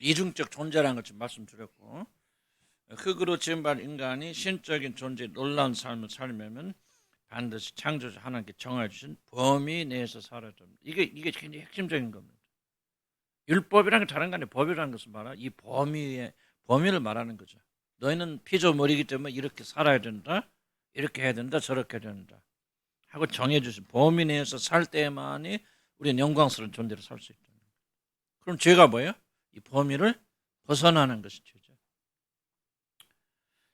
이중적 존재라는 걸 좀 말씀드렸고, 흙으로 지음받은 인간이 신적인 존재, 놀라운 삶을 살려면 반드시 창조주 하나님께 정해주신 범위 내에서 살아야 됩니다. 이게 굉장히 핵심적인 겁니다. 율법이라는 게 다른 거 아니에요. 법이라는 것은 말아 이 범위를 말하는 거죠. 너희는 피조물이기 때문에 이렇게 살아야 된다, 이렇게 해야 된다, 저렇게 해야 된다 하고 정해주신 범위 내에서 살 때만이 우리는 영광스러운 존재로 살 수 있다. 그럼 죄가 뭐예요? 이 범위를 벗어나는 것이 죄죠.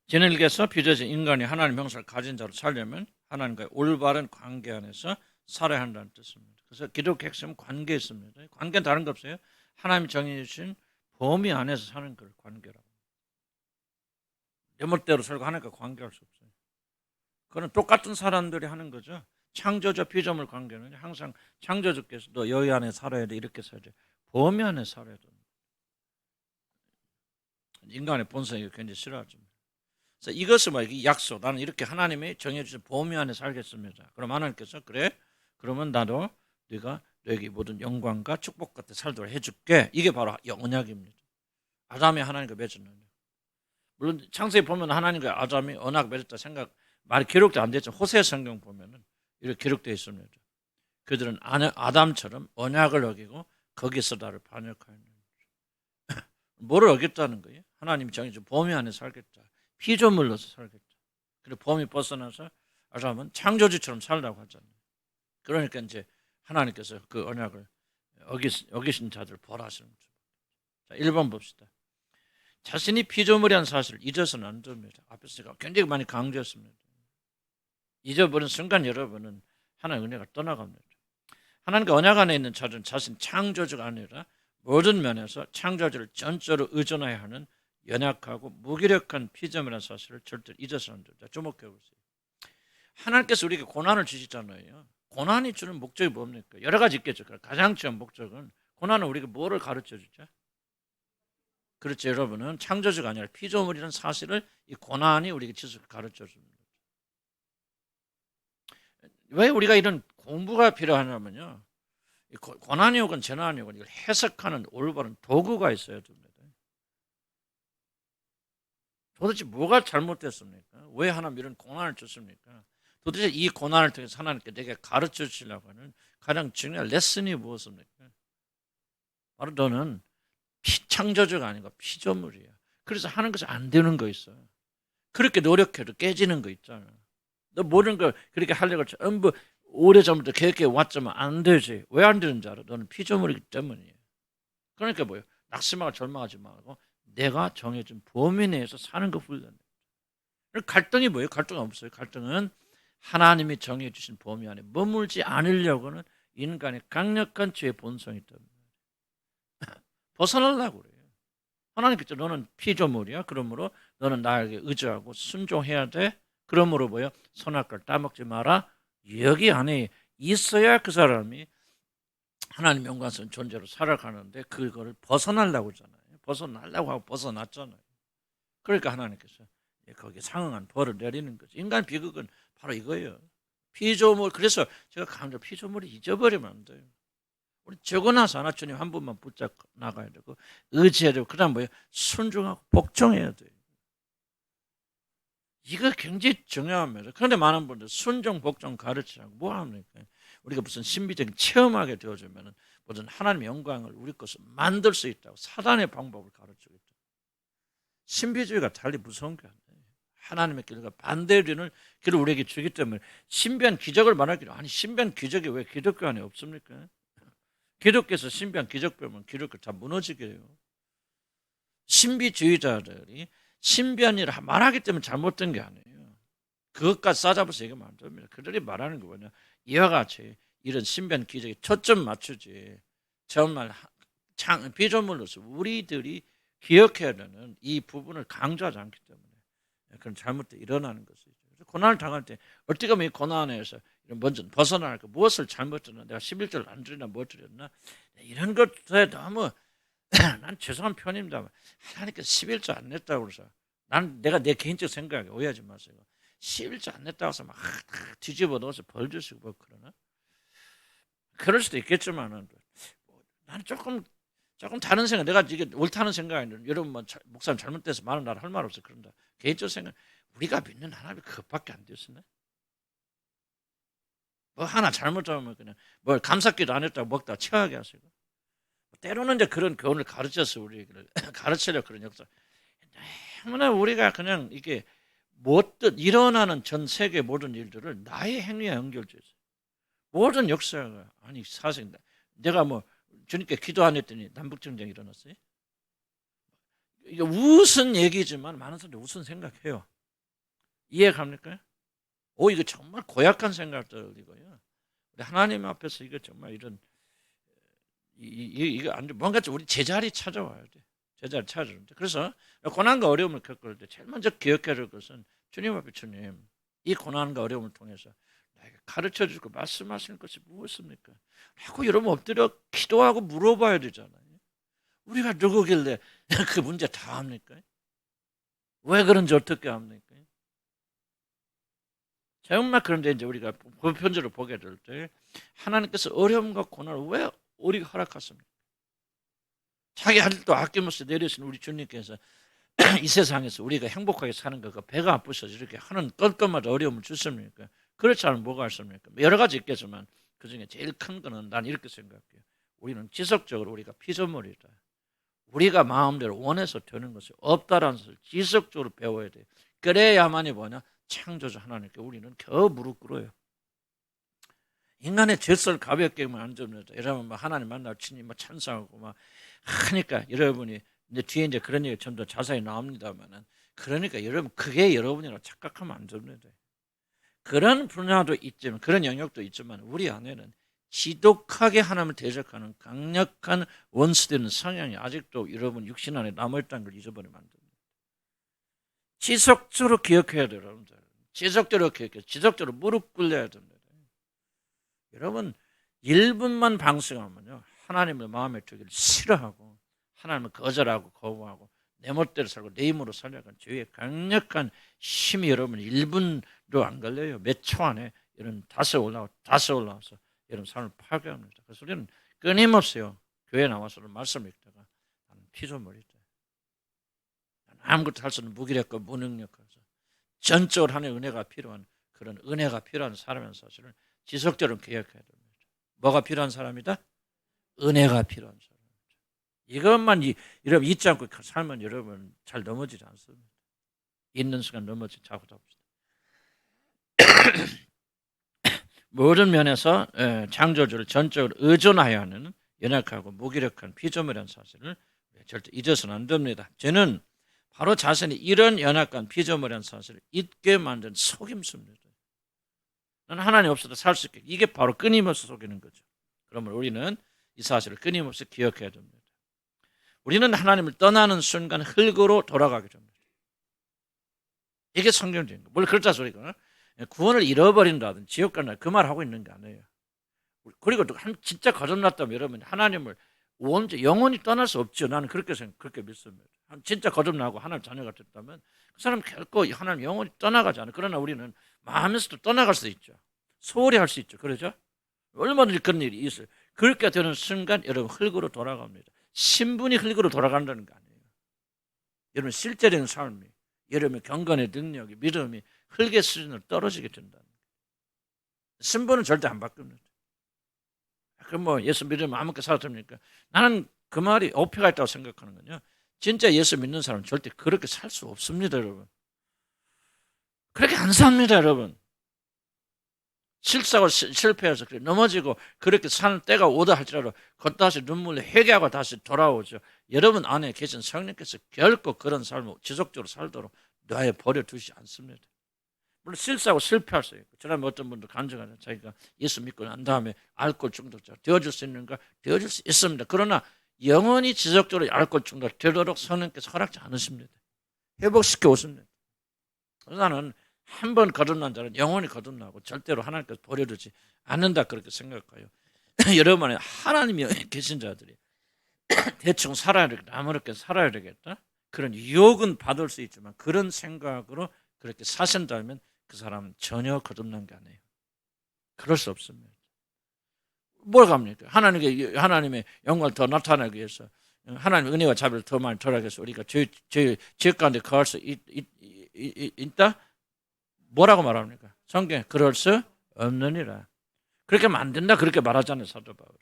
진일께서 빚어진 인간이 하나님 형상을 가진 자로 살려면 하나님과의 올바른 관계 안에서 살아야 한다는 뜻입니다. 그래서 기독교 핵심은 관계에 있습니다. 관계는 다른 거 없어요. 하나님이 정해주신 범위 안에서 사는 걸 관계라고. 내 멋대로 살고 하나님과 관계할 수 없어요. 그건 똑같은 사람들이 하는 거죠. 창조자 피조물 관계는 항상 창조주께서 너 여기 안에 살아야 돼, 이렇게 살아야 돼. 범위 안에 살아야 됩니다. 인간의 본성이 굉장히 싫어하죠. 그래서 이것을 이 약속, 나는 이렇게 하나님이 정해주신 범위 안에 살겠습니다. 그럼 하나님께서 그래, 그러면 나도 네가 너에게 모든 영광과 축복 같은 살도록 해줄게. 이게 바로 언약입니다. 아담이 하나님과 맺은 언약. 물론 창세기 보면 하나님과 아담이 언약 맺었다 생각 말이 기록도 안 됐지만 호세 성경 보면은 이렇게 기록되어 있습니다. 그들은 아담처럼 언약을 어기고 거기서 나를 반역하는 뭐를 어겼다는 거예요? 하나님이 정해준 범위 안에 살겠다. 피조물로서 살겠다. 그리고 범위 벗어나서 아담은 창조주처럼 살라고 하잖아요. 그러니까 이제 하나님께서 그 언약을 어기신 자들 벌하시는 거죠. 자, 1번 봅시다. 자신이 피조물이라는 사실을 잊어서는 안 됩니다. 앞에서 제가 굉장히 많이 강조했습니다. 잊어버린 순간 여러분은 하나님의 은혜가 떠나갑니다. 하나님과 언약 안에 있는 자들은 자신 창조주가 아니라 모든 면에서 창조주를 전적으로 의존해야 하는 연약하고 무기력한 피조물이라는 사실을 절대 잊어서는 안 됩니다. 주목해 보세요. 하나님께서 우리에게 고난을 주시잖아요. 고난이 주는 목적이 뭡니까? 여러 가지 있겠죠. 가장 중요한 목적은 고난은 우리에게 뭐를 가르쳐 주죠? 그렇죠. 여러분은 창조주가 아니라 피조물이라는 사실을 이 고난이 우리에게 지속 가르쳐 줍니다. 왜 우리가 이런 공부가 필요하냐면요. 고난이 오건 재난이 오건 이걸 해석하는 올바른 도구가 있어야 됩니다. 도대체 뭐가 잘못됐습니까? 왜 하나님 이런 고난을 줬습니까? 도대체 이 고난을 통해서 하나님께 내게 가르쳐 주시려고 하는 가장 중요한 레슨이 무엇입니까? 바로 너는 창조주가 아니고 피조물이야. 그래서 하는 것이 안 되는 거 있어요. 그렇게 노력해도 깨지는 거 있잖아. 너 모든 걸 그렇게 하려고 전부 오래전부터 계획해 왔지만 안 되지. 왜 안 되는 줄 알아? 너는 피조물이기 때문이에요. 그러니까 뭐예요? 낙심하고 절망하지 말고 내가 정해진 범위 내에서 사는 거 훈련해. 갈등이 뭐예요? 갈등 없어요. 갈등은 하나님이 정해주신 범위 안에 머물지 않으려고는 인간의 강력한 죄의 본성이 때문에 벗어나려고 그래요. 하나님께서 너는 피조물이야. 그러므로 너는 나에게 의지하고 순종해야 돼. 그러므로 뭐요? 선악과를 따먹지 마라. 여기 안에 있어야 그 사람이 하나님 영광스러운 존재로 살아가는데 그거를 벗어나려고 하잖아요. 벗어나려고 하고 벗어났잖아요. 그러니까 하나님께서 거기에 상응한 벌을 내리는 거죠. 인간 비극은 바로 이거예요. 피조물, 그래서 제가 강조 피조물이 잊어버리면 안 돼요. 우리 적어놔서 하나 주님 한 분만 붙잡고 나가야 되고 의지해야 되고 그다음 뭐예요? 순종하고 복종해야 돼요. 이거 굉장히 중요합니다. 그런데 많은 분들 순종, 복종 가르치라고 뭐 합니까? 우리가 무슨 신비적인 체험하게 되어주면 무슨 하나님의 영광을 우리 것을 만들 수 있다고 사단의 방법을 가르치고 있다. 신비주의가 달리 무서운 게 아니에요. 하나님의 길과 반대되는 길을 우리에게 주기 때문에 신비한 기적을 말하기로 아니 신비한 기적이 왜 기독교 안에 없습니까? 기독교에서 신비한 기적 배우면 기독교 다 무너지게 해요. 신비주의자들이 신비한 일을 말하기 때문에 잘못된 게 아니에요. 그것까지 싸잡아서 얘기하면 안 됩니다. 그들이 말하는 거 뭐냐? 이와 같이 이런 신비한 기적에 초점 맞추지. 정말 피조물로서 우리들이 기억해야 되는 이 부분을 강조하지 않기 때문에 그런 잘못이 일어나는 것이죠. 고난을 당할 때 어떻게 하면 이 고난에서 먼저 벗어나니까 무엇을 잘못했나? 내가 11조를 안 드렸나 뭐 드렸나? 이런 것에 너무 난 죄송한 편입니다. 하나님께서 11조 안 냈다고 그래서 내가 내 개인적 생각에 오해하지 마세요. 11조 안 냈다고 해서 막 뒤집어 넣어서 벌 주시고 뭐 그러나? 그럴 수도 있겠지만은 나는 조금 조금 다른 생각, 내가 이게 옳다는 생각이 아니라 여러분 뭐 목사님 잘못돼서 말은 나를 할 말 없어. 그런다. 개인적 생각, 우리가 믿는 하나님이 그것밖에 안 되었네. 뭐 하나 잘못하면 그냥 뭘 감사기도 안 했다고 먹다가 체하게 하시고, 때로는 이제 그런 교훈을 가르쳐서 우리를 가르치려고 그런 역사. 너무나 우리가 그냥 이게 못든 일어나는 전 세계 모든 일들을 나의 행위에 연결돼서 모든 역사가 아니 사실 내가 뭐 주님께 기도 안 했더니 남북 전쟁이 일어났어요. 이게 웃은 얘기지만 많은 사람들이 웃은 생각해요. 이해 갑니까? 오, 이거 정말 고약한 생각들이고요. 하나님 앞에서 이거 정말 이런 이거 안 돼. 뭔가 좀 우리 제자리 찾아와야 돼. 제자리 찾아야 돼. 그래서 고난과 어려움을 겪을 때 제일 먼저 기억해야 될 것은 주님 앞에 주님, 이 고난과 어려움을 통해서 나에게 가르쳐 주고 말씀하시는 것이 무엇입니까? 하고 여러분 엎드려 기도하고 물어봐야 되잖아요. 우리가 누구길래 그 문제 다 합니까? 왜 그런지 어떻게 합니까? 정말 그런데 이제 우리가 보편적으로 보게 될 때 하나님께서 어려움과 고난을 왜 우리가 허락하십니까? 자기 아들도 아낌없이 내리신 우리 주님께서 이 세상에서 우리가 행복하게 사는 거가 배가 아프셔서 이렇게 하는 건건마다 어려움을 주십니까? 그렇지 않으면 뭐가 있습니까? 여러 가지 있겠지만 그중에 제일 큰 거는 난 이렇게 생각해요. 우리는 지속적으로 우리가 피조물이다. 우리가 마음대로 원해서 되는 것이 없다라는 것을 지속적으로 배워야 돼요. 그래야만이 뭐냐? 창조주 하나님께 우리는 겨우 무릎 꿇어요. 인간의 질서를 가볍게만 안 접니다. 여러분 뭐 하나님 만나고 친히 뭐 찬송하고 막 하니까 여러분이 이제 뒤에 이제 그런 얘기 좀 더 자세히 나옵니다만은, 그러니까 여러분 그게 여러분이라고 착각하면 안 됩니다. 그런 분야도 있지만 그런 영역도 있지만 우리 안에는 지독하게 하나님을 대적하는 강력한 원수되는 성향이 아직도 여러분 육신 안에 남아있다는 걸 잊어버리면 안 됩니다. 지속적으로 기억해야 돼요. 여러분들. 지속적으로 기억해요. 지속적으로 무릎 꿇려야 됩니다. 여러분 1분만 방송하면요 하나님의 마음에 두기를 싫어하고 하나님을 거절하고 거부하고 내 멋대로 살고 내 힘으로 살려간 죄의 강력한 힘이 여러분 1분도 안 걸려요. 몇 초 안에 여러분 다시 올라와서 여러분 삶을 파괴합니다. 그래서 우리는 끊임없이요 교회 나와서 말씀을 읽다가 나는 피조물이다. 아무것도 할 수 없는 무기력과 무능력해서 전적으로 하나님의 은혜가 필요한 그런 은혜가 필요한 사람의 사실을 지속적으로 기억해야 됩니다. 뭐가 필요한 사람이다? 은혜가 필요한 사람이다. 이것만 여러분 잊지 않고 살면 여러분 잘 넘어지지 않습니다. 있는 순간 넘어지지 자고 잡시다. 모든 면에서 창조주를 전적으로 의존하여 하는 연약하고 무기력한 피조물이라는 사실을 절대 잊어서는 안 됩니다. 저는 바로 자신이 이런 연약한 피조물이라는 사실을 잊게 만든 속임수입니다. 나는 하나님 없어도 살 수 있게. 이게 바로 끊임없이 속이는 거죠. 그러면 우리는 이 사실을 끊임없이 기억해야 됩니다. 우리는 하나님을 떠나는 순간 흙으로 돌아가게 됩니다. 이게 성경적인 거예요. 물론 그렇다 소리가 구원을 잃어버린다든지 지옥 간다 그 말 하고 있는 게 아니에요. 그리고 진짜 거듭났다면 여러분 하나님을 영원히 떠날 수 없죠. 나는 그렇게 믿습니다. 진짜 거듭나고 하나님 자녀가 됐다면 그 사람 결코 하나님 영원히 떠나가지 않아요. 그러나 우리는 마음에서도 떠나갈 수 있죠. 소홀히 할 수 있죠. 그러죠? 얼마든지 그런 일이 있어요. 그렇게 되는 순간 여러분 흙으로 돌아갑니다. 신분이 흙으로 돌아간다는 거 아니에요. 여러분 실제적인 삶이 여러분의 경건의 능력이 믿음이 흙의 수준으로 떨어지게 된다는 거예요. 신분은 절대 안 바뀝니다. 그럼 뭐 예수 믿으면 아무렇게 살아도 됩니까? 나는 그 말이 어폐가 있다고 생각하는 거냐. 진짜 예수 믿는 사람은 절대 그렇게 살 수 없습니다, 여러분. 그렇게 안 삽니다, 여러분. 실패해서 넘어지고 그렇게 사는 때가 오다 할지라도 겉다시 눈물로 회개하고 다시 돌아오죠. 여러분 안에 계신 성령께서 결코 그런 삶을 지속적으로 살도록 놔에 버려두지 않습니다. 물론 실수하고 실패할 수 있고, 저라면 어떤 분도 간증하죠. 자기가 예수 믿고 난 다음에 알코올 중독자 되어줄 수 있는가? 되어줄 수 있습니다. 그러나 영원히 지속적으로 알코올 중독 되도록 성령께서 허락지 않으십니다. 회복시켜 오십니다. 그래서 나는 한 번 거듭난 자는 영원히 거듭나고 절대로 하나님께서 버려두지 않는다 그렇게 생각해요. 여러분 안에 하나님이 계신 자들이 대충 살아야 되겠다, 아무렇게 살아야 되겠다 그런 유혹은 받을 수 있지만 그런 생각으로 그렇게 사신다면 그 사람은 전혀 거듭난 게 아니에요. 그럴 수 없습니다. 뭘 갑니까? 하나님의 영광을 더 나타내기 위해서 하나님 은혜와 자비를 더 많이 더하겠어. 우리가 죄 가운데 거할 수 있다? 뭐라고 말합니까? 성경에 그럴 수 없느니라. 그렇게 만든다 그렇게 말하잖아요, 사도 바울은.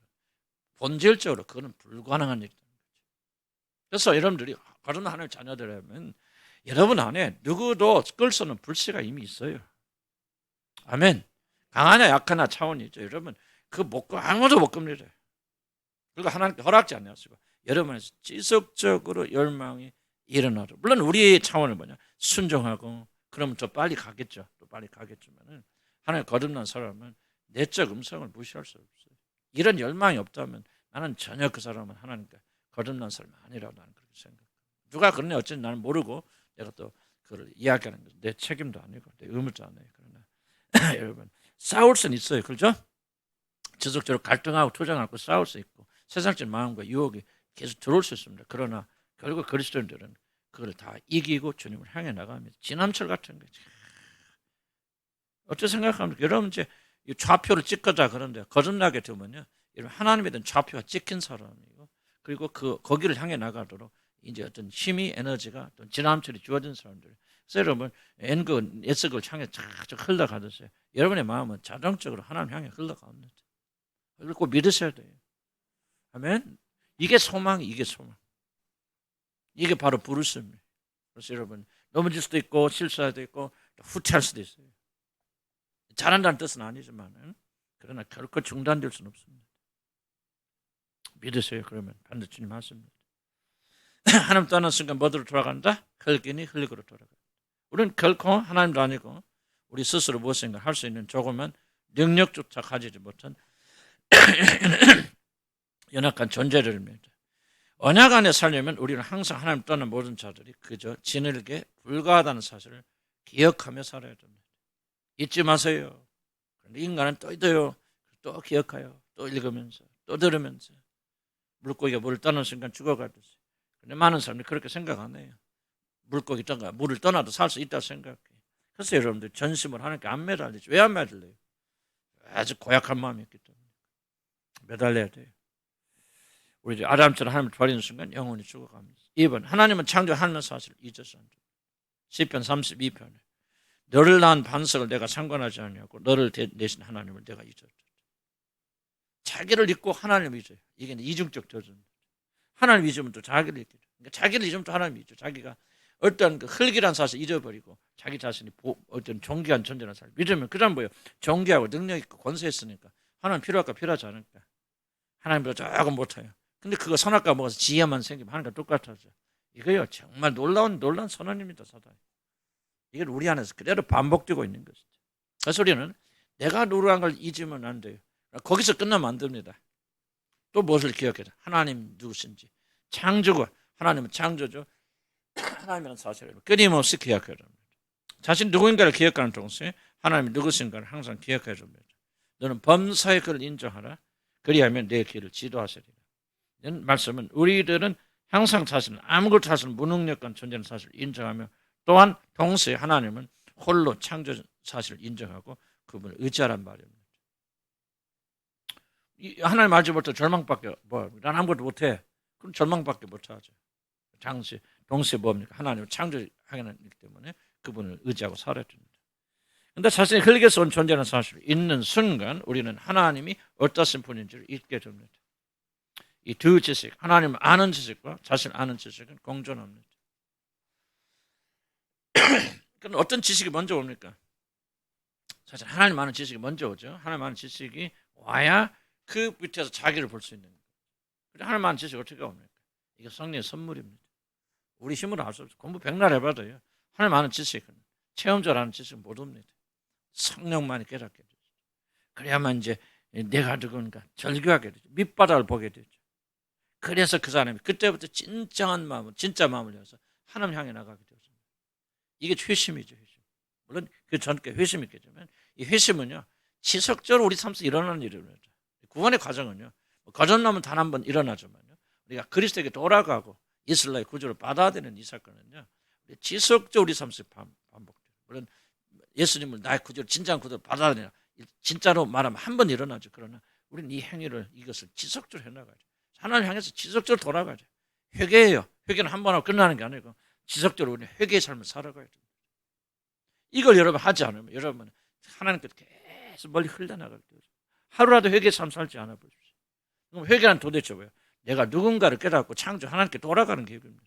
본질적으로 그거는 불가능한 일이다. 그래서 여러분들이 그런 하나님의 자녀들이라면 여러분 안에 누구도 끌 수 없는 불씨가 이미 있어요. 아멘. 강하냐 약하냐 차원이죠. 여러분 아무도 못 겁니다. 그리고 하나님께 허락지 않았어요. 여러분에서 지속적으로 열망이 일어나죠. 물론 우리의 차원은 뭐냐? 순종하고 그러면 더 빨리 가겠죠. 또 빨리 가겠지만은 하나님 거듭난 사람은 내적 음성을 무시할 수 없어요. 이런 열망이 없다면 나는 전혀 그 사람은 하나님께 거듭난 사람이 아니라고 나는 그렇게 생각해요. 누가 그러냐 어쨌든 나는 모르고 내가 또 그걸 이야기하는 것은 내 책임도 아니고 내 의무도 아니에요. 그러나 여러분 싸울 수는 있어요. 그렇죠? 지속적으로 갈등하고 투쟁하고 싸울 수 있고 세상적인 마음과 유혹이 계속 들어올 수 있습니다. 그러나 결국 그리스도인들은 그걸 다 이기고 주님을 향해 나갑니다. 지남철 같은 거지. 어떻게 생각합니까? 여러분 이제 좌표를 찍고자 그런데 거듭나게 되면요, 여러분 하나님에 대한 좌표가 찍힌 사람이고 그리고 거기를 향해 나가도록 이제 어떤 힘이 에너지가 어떤 지남철이 주어진 사람들. 그래서 여러분 S극을 향해 쫙쫙 흘러가듯이 여러분의 마음은 자동적으로 하나님 향해 흘러갑니다. 그걸 꼭 믿으셔야 돼요. 아멘. 이게 소망, 이게 소망. 이게 바로 부르심이에요. 그래서 여러분 넘어질 수도 있고 실수할 수도 있고 후퇴할 수도 있어요. 잘한다는 뜻은 아니지만 그러나 결코 중단될 수는 없습니다. 믿으세요. 그러면 반드시 주님 하십니다. 하나님 떠나는 순간 뭐로 돌아간다? 흙이니 흙으로 돌아간다. 우리는 결코 하나님도 아니고 우리 스스로 무엇인가 할 수 있는 조그만 능력조차 가지지 못한 연약한 존재들입니다. 언약 안에 살려면 우리는 항상 하나님 떠난 모든 자들이 그저 진흙에 불과하다는 사실을 기억하며 살아야 됩니다. 잊지 마세요. 그런데 인간은 또 잊어요. 또 기억해요. 또 읽으면서 또 들으면서 물고기가 물을 떠나는 순간 죽어가듯이. 그런데 많은 사람들이 그렇게 생각 안 해요. 물고기가 물을 떠나도 살 수 있다고 생각해요. 그래서 여러분들 전심을 하나님께 안 매달리죠. 왜 안 매달려요? 아주 고약한 마음이 있기 때문에 매달려야 돼요. 우리 아담처럼 하나님을 버리는 순간 영혼이 죽어갑니다. 2번 하나님은 창조하는 사실을 잊어서 안 돼요. 시편 32편에 너를 낳은 반석을 내가 상관하지 않냐고 너를 내신 하나님을 내가 잊었다. 자기를 잊고 하나님을 잊어요. 이게 이중적 저주입니다. 하나님 잊으면 또 자기를 잊게 돼요. 그러니까 자기를 잊으면 또 하나님 잊죠. 자기가 어떤 그 흙이란 사실을 잊어버리고 자기 자신이 어떤 존귀한 존재라는 사실을 믿으면 그 다음 뭐예요? 존귀하고 능력 있고 권세 있으니까 하나님 필요할까 필요하지 않을까? 하나님보다 조금 못해요. 근데 그거 선악과 먹어서 지혜만 생기면 하나님과 똑같아져. 이거요 정말 놀라운 선언입니다. 사단. 이건 우리 안에서 그대로 반복되고 있는 것이죠. 그래서 우리는 내가 누구한 걸 잊으면 안 돼요. 거기서 끝나면 안 됩니다. 또 무엇을 기억해야 돼? 하나님 누구신지. 창조가 하나님은 창조죠. 하나님이라는 사실을 끊임없이 기억해야 됩니다. 자신 누구인가를 기억하는 동시에 하나님이 누구신가를 항상 기억해야 됩니다. 너는 범사의 그를 인정하라. 그리하면 내 길을 지도하시리라. 이런 말씀은 우리들은 항상 자신은 아무것도 자신은 무능력한 존재는 사실을 인정하며 또한 동시에 하나님은 홀로 창조 사실을 인정하고 그분을 의지하란 말입니다. 하나님 알지 못해 절망밖에 난 아무것도 못해. 그럼 절망밖에 못하죠. 동시에 뭡니까? 하나님을 창조하기 때문에 그분을 의지하고 살아야 됩니다. 그런데 자신이 흙에서 온 존재라는 사실을 잊는 순간 우리는 하나님이 어떠신 분인지를 잊게 됩니다. 이 두 지식, 하나님을 아는 지식과 자신을 아는 지식은 공존합니다. 그럼 어떤 지식이 먼저 옵니까? 사실 하나님 아는 지식이 먼저 오죠. 하나님 아는 지식이 와야 그 밑에서 자기를 볼 수 있는 거예요. 그래서 하나님 아는 지식이 어떻게 옵니까? 이게 성령의 선물입니다. 우리 힘으로 알 수 없어요. 공부 백날 해봐도요. 하나님 아는 지식은 체험적으로 아는 지식은 못 옵니다. 성령만이 깨닫게 되죠. 그래야만 이제 내가 누군가 절규하게 되죠. 밑바닥을 보게 되죠. 그래서 그 사람이 그때부터 진짜 마음을 열어서 하나님 향해 나가게 되었습니다. 이게 회심이죠. 회심. 물론 그 전께 회심이 있겠지만 이 회심은요 지속적으로 우리 삶에서 일어나는 일입니다. 구원의 과정은요 거듭나면 단 한 번 일어나지만요 우리가 그리스도에게 돌아가고 이스라엘 구주를 받아야 되는 이 사건은요 지속적으로 우리 삶에서 반복돼요. 물론 예수님을 나의 구주를 진정한 구주를 받아야 되나 진짜로 말하면 한 번 일어나죠. 그러나 우리는 이 행위를 이것을 지속적으로 해나가죠. 하나님 향해서 지속적으로 돌아가죠. 회개예요. 회개는 한 번 하고 끝나는 게 아니고 지속적으로 우리 회개의 삶을 살아가야 돼요. 이걸 여러분 하지 않으면 여러분 하나님께서 계속 멀리 흘러나갈 거예요. 하루라도 회개의 삶 살지 않아 보십시오. 그럼 회개는 도대체 뭐예요? 내가 누군가를 깨닫고 창조 하나님께 돌아가는 계획입니다.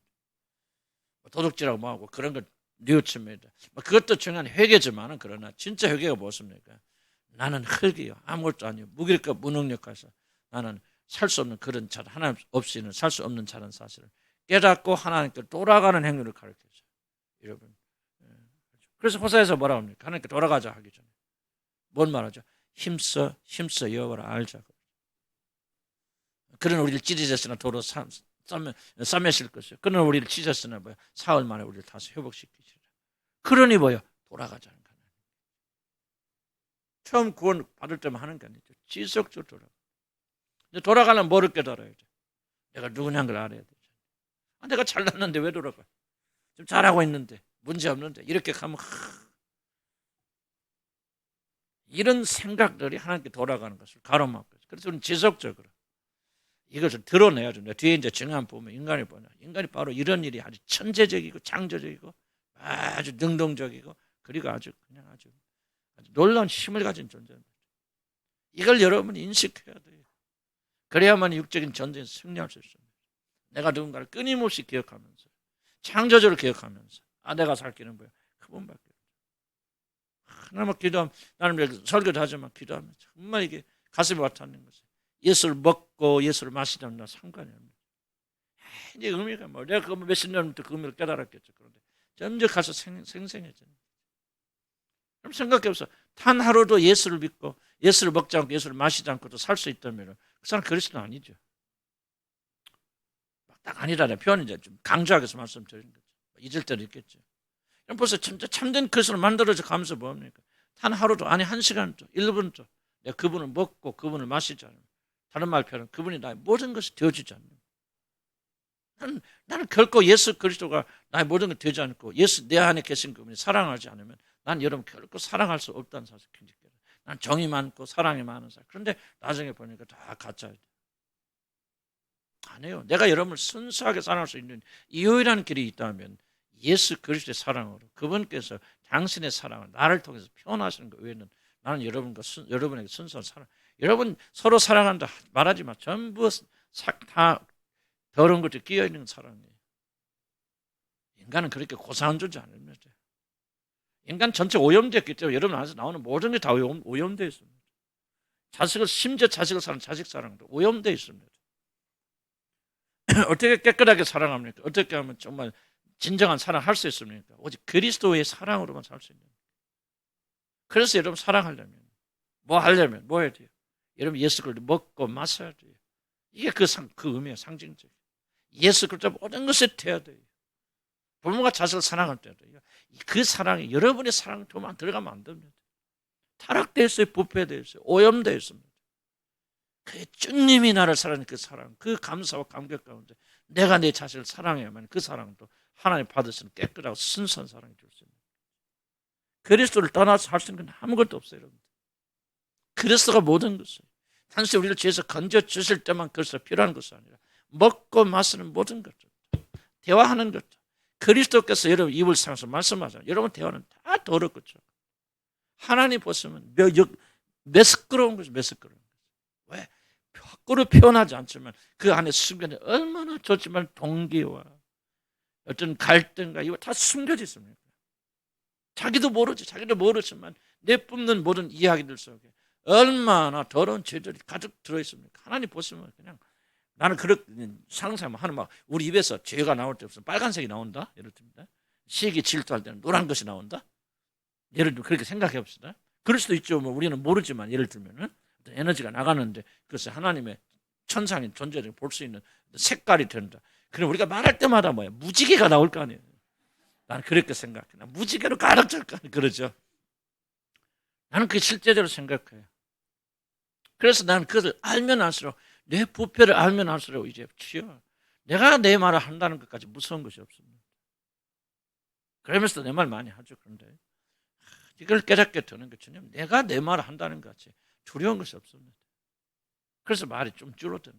도둑질하고 뭐하고 그런 걸 뉘우칩니다. 그것도 중요한 회개지만은 그러나 진짜 회개가 무엇입니까? 나는 흙이요. 아무것도 아니요. 무기력과 무능력해서 나는 살 수 없는 그런 자, 하나님 없이는 살 수 없는 자라는 사실을 깨닫고 하나님께 돌아가는 행위를 가르쳐줘요. 여러분. 그래서 호사에서 뭐라고 합니까? 하나님께 돌아가자 하기 전에. 뭔 말하죠? 힘써 여호와를 알자. 그는 우리를 찢으셨으나 도로 싸매실 것이요. 그는 우리를 찢었으나 뭐야? 사흘 만에 우리를 다시 회복시키시리라. 그러니 뭐야? 돌아가자는 거예요. 처음 구원 받을 때만 하는 게 아니죠. 지속적으로 돌아가. 근데 돌아가려면 뭐를 깨달아야 돼? 내가 누구냐는 걸 알아야 되죠. 내가 잘났는데 왜 돌아가? 좀 잘하고 있는데 문제 없는데 이렇게 가면 이런 생각들이 하나님께 돌아가는 것을 가로막고 그래서 우리는 지속적으로 이것을 드러내야죠. 뒤에 이제 증언 보면 인간이 바로 이런 일이 아주 천재적이고 창조적이고 아주 능동적이고 그리고 아주 놀라운 힘을 가진 존재입니다. 이걸 여러분이 인식해야 돼요. 그래야만 육적인 전쟁에서 승리할 수 있습니다. 내가 누군가를 끊임없이 기억하면서 창조적으로 기억하면서 내가 살 길은 뭐야? 그분밖에 없죠. 하나님 기도하면 나는 설교도 하지만 기도하면 정말 이게 가슴이 와닿는 거죠. 예수를 먹고 예수를 마시자면 상관이 없습니다. 이제 의미가 뭐 내가 그 몇십 년부터 그 의미를 깨달았겠죠. 그런데 점점 가서 생생해져요. 그럼 생각해보세요. 단 하루도 예수를 믿고 예수를 먹지 않고 예수를 마시지 않고도 살 수 있다면 그 사람 그리스도는 아니죠. 딱 아니라는 표현은 이제 좀 강조하게 해서 말씀드리는 거죠. 잊을 때도 있겠죠. 그럼 벌써 참된 그리스도를 만들어져 가면서 뭡니까? 단 하루도 아니 1시간도 1분도 내가 그분을 먹고 그분을 마시지 않으면 다른 말 표현은 그분이 나의 모든 것이 되어지지 않는 나는 결코 예수 그리스도가 나의 모든 것이 되지 않고 예수 내 안에 계신 그분이 사랑하지 않으면 난 여러분 결코 사랑할 수 없다는 사실 굉장히 난 정이 많고 사랑이 많은 사람. 그런데 나중에 보니까 다 가짜예요. 아니에요. 내가 여러분을 순수하게 사랑할 수 있는 유일한 길이 있다면 예수 그리스도의 사랑으로 그분께서 당신의 사랑을 나를 통해서 표현하시는 것 외에는 나는 여러분에게 순수한 사랑. 여러분 서로 사랑한다 말하지 마. 전부 다 더러운 것들이 끼어있는 사랑이에요. 인간은 그렇게 고상한 존재 아닙니다. 인간 전체 오염됐기 때문에 여러분 안에서 나오는 모든 게 다 오염되어 있습니다. 심지어 자식을 사는 자식 사랑도 오염되어 있습니다. 어떻게 깨끗하게 사랑합니까? 어떻게 하면 정말 진정한 사랑할 수 있습니까? 오직 그리스도의 사랑으로만 살 수 있는 거예요. 그래서 여러분 사랑하려면 뭐 하려면 뭐 해야 돼요? 여러분 예수 그리스도 먹고 마셔야 돼요. 이게 그 의미예요. 상징적. 예수 그리스도 모든 것을 돼야 돼요. 부모가 자식을 사랑할 때도 그 사랑이 여러분의 사랑만 들어가면 안 됩니다. 타락되어 있어요. 부패되어 있어요. 오염되어 있습니다. 그 주님이 나를 사랑하는 그 사랑, 그 감사와 감격 가운데 내가 내 자신을 사랑해야만 그 사랑도 하나님 받으시는 깨끗하고 순수한 사랑이 될 수 있습니다. 그리스도를 떠나서 할 수 있는 건 아무것도 없어요. 여러분. 그리스도가 모든 것이에요. 단순히 우리를 죄에서 건져주실 때만 그리스도가 필요한 것이 아니라 먹고 마시는 모든 것들, 대화하는 것들, 그리스도께서 여러분 입을 상해서 말씀하잖아요. 여러분 대화는 다 더럽겠죠. 하나님 보시면 매스끄러운 것이 매스끄러운 거죠. 왜? 밖으로 표현하지 않지만 그 안에 숨겨진 얼마나 좋지만 동기와 어떤 갈등과 이거 다 숨겨져 있습니다. 자기도 모르지만 내뿜는 모든 이야기들 속에 얼마나 더러운 죄들이 가득 들어있습니까? 하나님 보시면 그냥 나는 그렇게 상상하면 하는 막 우리 입에서 죄가 나올 때 무슨 빨간색이 나온다? 예를 들면 시기 질투할 때는 노란 것이 나온다? 예를 들면 그렇게 생각해 봅시다. 그럴 수도 있죠. 뭐 우리는 모르지만 예를 들면은 에너지가 나가는데 그것이 하나님의 천상인 존재를 볼 수 있는 색깔이 된다. 그럼 우리가 말할 때마다 뭐야? 무지개가 나올 거 아니에요. 나는 그렇게 생각해. 무지개로 가득 찰 거 아니에요. 그러죠. 나는 그게 실제적으로 생각해요. 그래서 나는 그것을 알면 알수록 내 부패를 알면 알수록 이제 내가 내 말을 한다는 것까지 무서운 것이 없습니다. 그러면서 내 말 많이 하죠. 그런데 이걸 깨닫게 되는 것처럼 내가 내 말을 한다는 것 같이 두려운 것이 없습니다. 그래서 말이 좀 줄어드는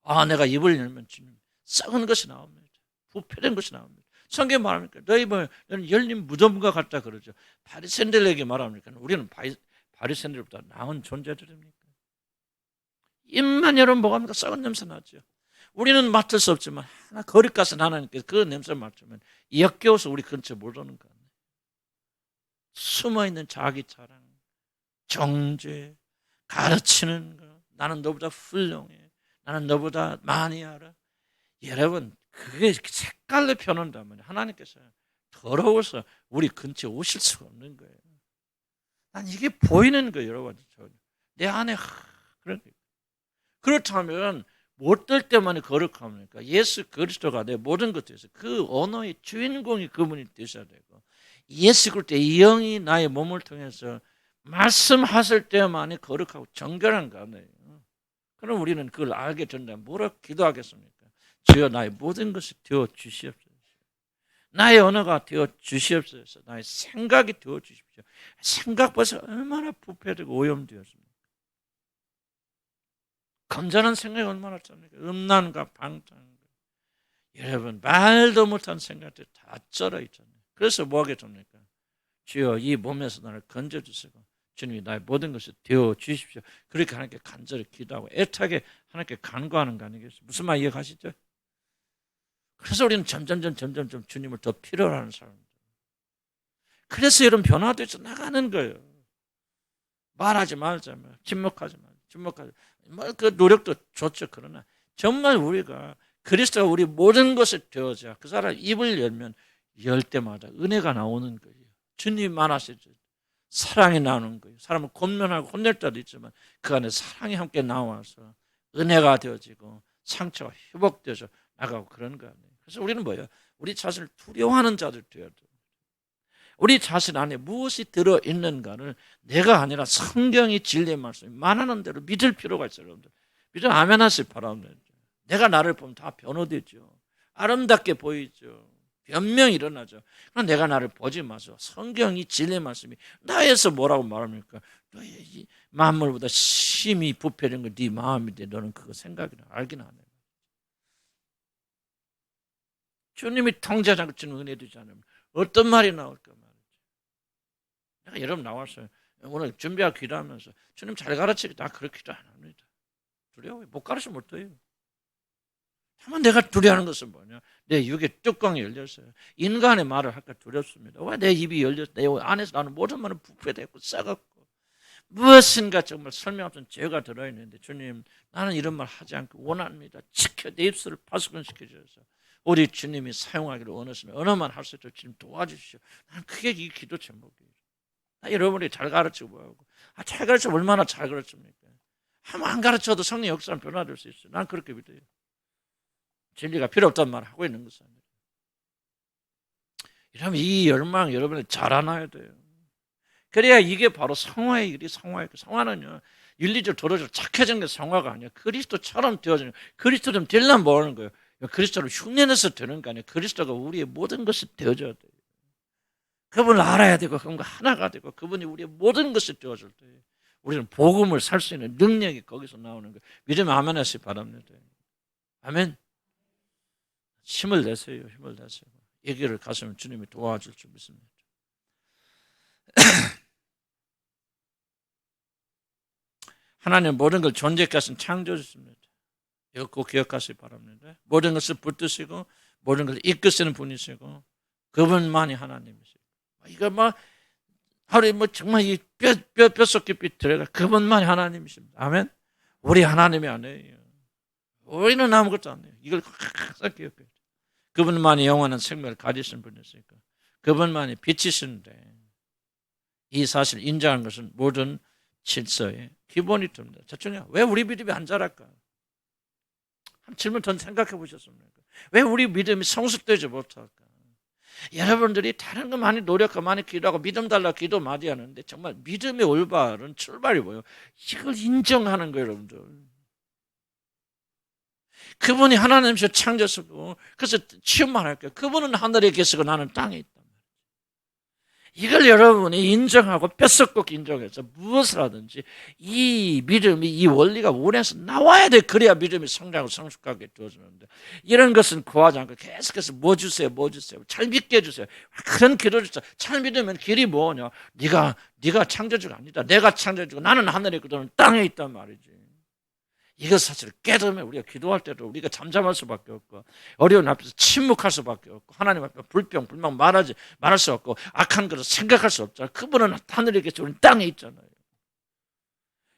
거예요. 내가 입을 열면 주님 썩은 것이 나옵니다. 부패된 것이 나옵니다. 성경 말합니까? 너희는 열린 무덤과 같다 그러죠. 바리새인들에게 말합니까? 우리는 바리새인들보다 나은 존재들입니까? 입만 열으면 뭐가 합니까? 썩은 냄새 나죠. 우리는 맡을 수 없지만 하나 거리 가서 하나님께서 그 냄새를 맡으면 역겨워서 우리 근처에 못 오는 거예요. 숨어있는 자기 자랑, 정죄, 가르치는 거, 나는 너보다 훌륭해, 나는 너보다 많이 알아. 여러분, 그게 색깔로 표현한다면 하나님께서 더러워서 우리 근처에 오실 수가 없는 거예요. 난 이게 보이는 거예요, 여러분. 내 안에 그런 거예요. 그렇다면 못될 때만에 거룩합니까? 예수 그리스도가 내 모든 것에서 그 언어의 주인공이 그분이 되셔야 되고, 예수 그리스도의 영이 나의 몸을 통해서 말씀하실 때만이 거룩하고 정결한 가운데요. 그럼 우리는 그걸 알게 된다면 뭐라 기도하겠습니까? 주여 나의 모든 것이 되어 주시옵소서. 나의 언어가 되어 주시옵소서. 나의 생각이 되어 주십시오. 생각 벌써 얼마나 부패되고 오염되었습니까? 건전한 생각이 얼마나 짭니까? 음란과 방탕. 여러분 말도 못한 생각들이 다 쩔어 있잖아요. 그래서 뭐 하게 됩니까? 주여 이 몸에서 나를 건져주시고 주님이 나의 모든 것이 되어 주십시오. 그렇게 하나님께 간절히 기도하고 애타게 하나님께 간구하는 거 아니겠어요? 무슨 말 이해가시죠? 그래서 우리는 점점 주님을 더 필요로 하는 사람입니다. 그래서 이런 변화돼서 나가는 거예요. 말하지 말자, 침묵하지 말자. 그 노력도 좋죠. 그러나 정말 우리가 그리스도가 우리 모든 것을 되어자 그 사람 입을 열 때마다 은혜가 나오는 거예요. 주님 말하시죠. 사랑이 나오는 거예요. 사람은 곤면하고 혼낼 때도 있지만 그 안에 사랑이 함께 나와서 은혜가 되어지고 상처가 회복되어서 나가고 그런 거 아니에요. 그래서 우리는 뭐예요? 우리 자신을 두려워하는 자들 되어야 돼요. 우리 자신 안에 무엇이 들어있는가를 내가 아니라 성경이 진리의 말씀이 말하는 대로 믿을 필요가 있어요. 여러분들 믿음 아멘 하시기 바랍니다. 내가 나를 보면 다 변호되죠. 아름답게 보이죠. 변명이 일어나죠. 그럼 내가 나를 보지 마세요. 성경이 진리의 말씀이 나에서 뭐라고 말합니까? 너의 만물보다 심히 부패된 건 네 마음인데 너는 그거 생각이나 알긴 안 해. 주님이 통제하고 주는 은혜 되지 않으면 어떤 말이 나올까 말이죠. 내가 여러분 나왔어요. 오늘 준비하고 기도하면서 주님 잘 가르치기 나 그렇게도 안 합니다. 두려워요. 못 가르치면 어때요? 다만 내가 두려워하는 것은 뭐냐? 내 육의 뚜껑이 열렸어요. 인간의 말을 할까 두렵습니다. 왜 내 입이 열렸어? 내 안에서 나는 모든 말은 부패되고 썩었고 무엇인가 정말 설명 없는 죄가 들어있는데 주님 나는 이런 말 하지 않고 원합니다. 지켜 내 입술을 파수꾼시켜 주셔서 우리 주님이 사용하기를 원하시는 언어만 할 수 있도록 주님 도와주시오. 나는 그게 이 기도 제목이에요. 여러분이 잘 가르치고 뭐하고 잘 가르치면 얼마나 잘 가르칩니까? 한번 안 가르쳐도 성령 역사는 변화될 수 있어요. 난 그렇게 믿어요. 진리가 필요 없다는 말을 하고 있는 것은 아니에요. 이러면 이 열망 여러분이 자라나야 돼요. 그래야 이게 바로 성화의 일이 성화예요. 성화는요 윤리적 도덕적 착해진 게 성화가 아니야. 그리스도처럼 되어지는 그리스도처럼 되려면 뭐 하는 거예요? 그리스도를 흉내내서 되는 거 아니에요. 그리스도가 우리의 모든 것이 되어져야 돼요. 그분을 알아야 되고 그분과 하나가 되고 그분이 우리의 모든 것이 되어질 때 우리는 복음을 살 수 있는 능력이 거기서 나오는 거예요. 믿으면 아멘 하시기 바랍니다. 아멘. 힘을 내세요. 힘을 내세요. 이 길을 가시면 주님이 도와줄 줄 믿습니다. 하나님 모든 걸 존재케 하신 창조주십니다. 이거 꼭 기억하시기 바랍니다. 모든 것을 붙드시고 모든 것을 이끄시는 분이시고 그분만이 하나님이시고 이거 하루에 정말 이 뼛속 깊이 들어가 그분만이 하나님이십니다. 아멘. 우리 하나님이 아니에요. 우리는 아무것도 안 해요. 이걸 항상 기억해야 돼요. 그분만이 영원한 생명을 가지신 분이시니까 그분만이 빛이신데 이 사실 인정하는 것은 모든 질서의 기본이 됩니다. 자청이야. 왜 우리 믿음이 안 자랄까? 한 질문 전 생각해 보셨습니까? 왜 우리 믿음이 성숙되지 못할까? 여러분들이 다른 거 많이 노력하고 많이 기도하고 믿음 달라 기도 많이 하는데 정말 믿음의 올바른 출발이 뭐예요? 이걸 인정하는 거예요, 여러분들. 그분이 하나님이시여 창조주고 그래서 취업만 할게요. 그분은 하늘에 계시고 나는 땅에 있단 말이에요. 이걸 여러분이 인정하고 뼛속꼭 인정해서 무엇을 하든지 이 믿음이, 이 원리가 원에서 나와야 돼. 그래야 믿음이 성장하고 성숙하게 되어지는데, 이런 것은 구하지 않고 계속해서 뭐 주세요, 뭐 주세요, 잘 믿게 해주세요, 그런 기도를 주세요. 잘 믿으면 길이 뭐냐? 네가 창조주가 아니다. 내가 창조주고 나는 하늘에 있고 너는 땅에 있단 말이지. 이것 사실을 깨달으면 우리가 기도할 때도 우리가 잠잠할 수밖에 없고, 어려운 앞에서 침묵할 수밖에 없고, 하나님 앞에 불평 말할 수 없고, 악한 것을 생각할 수 없잖아요. 그분은 하늘에 계시고 우리는 땅에 있잖아요.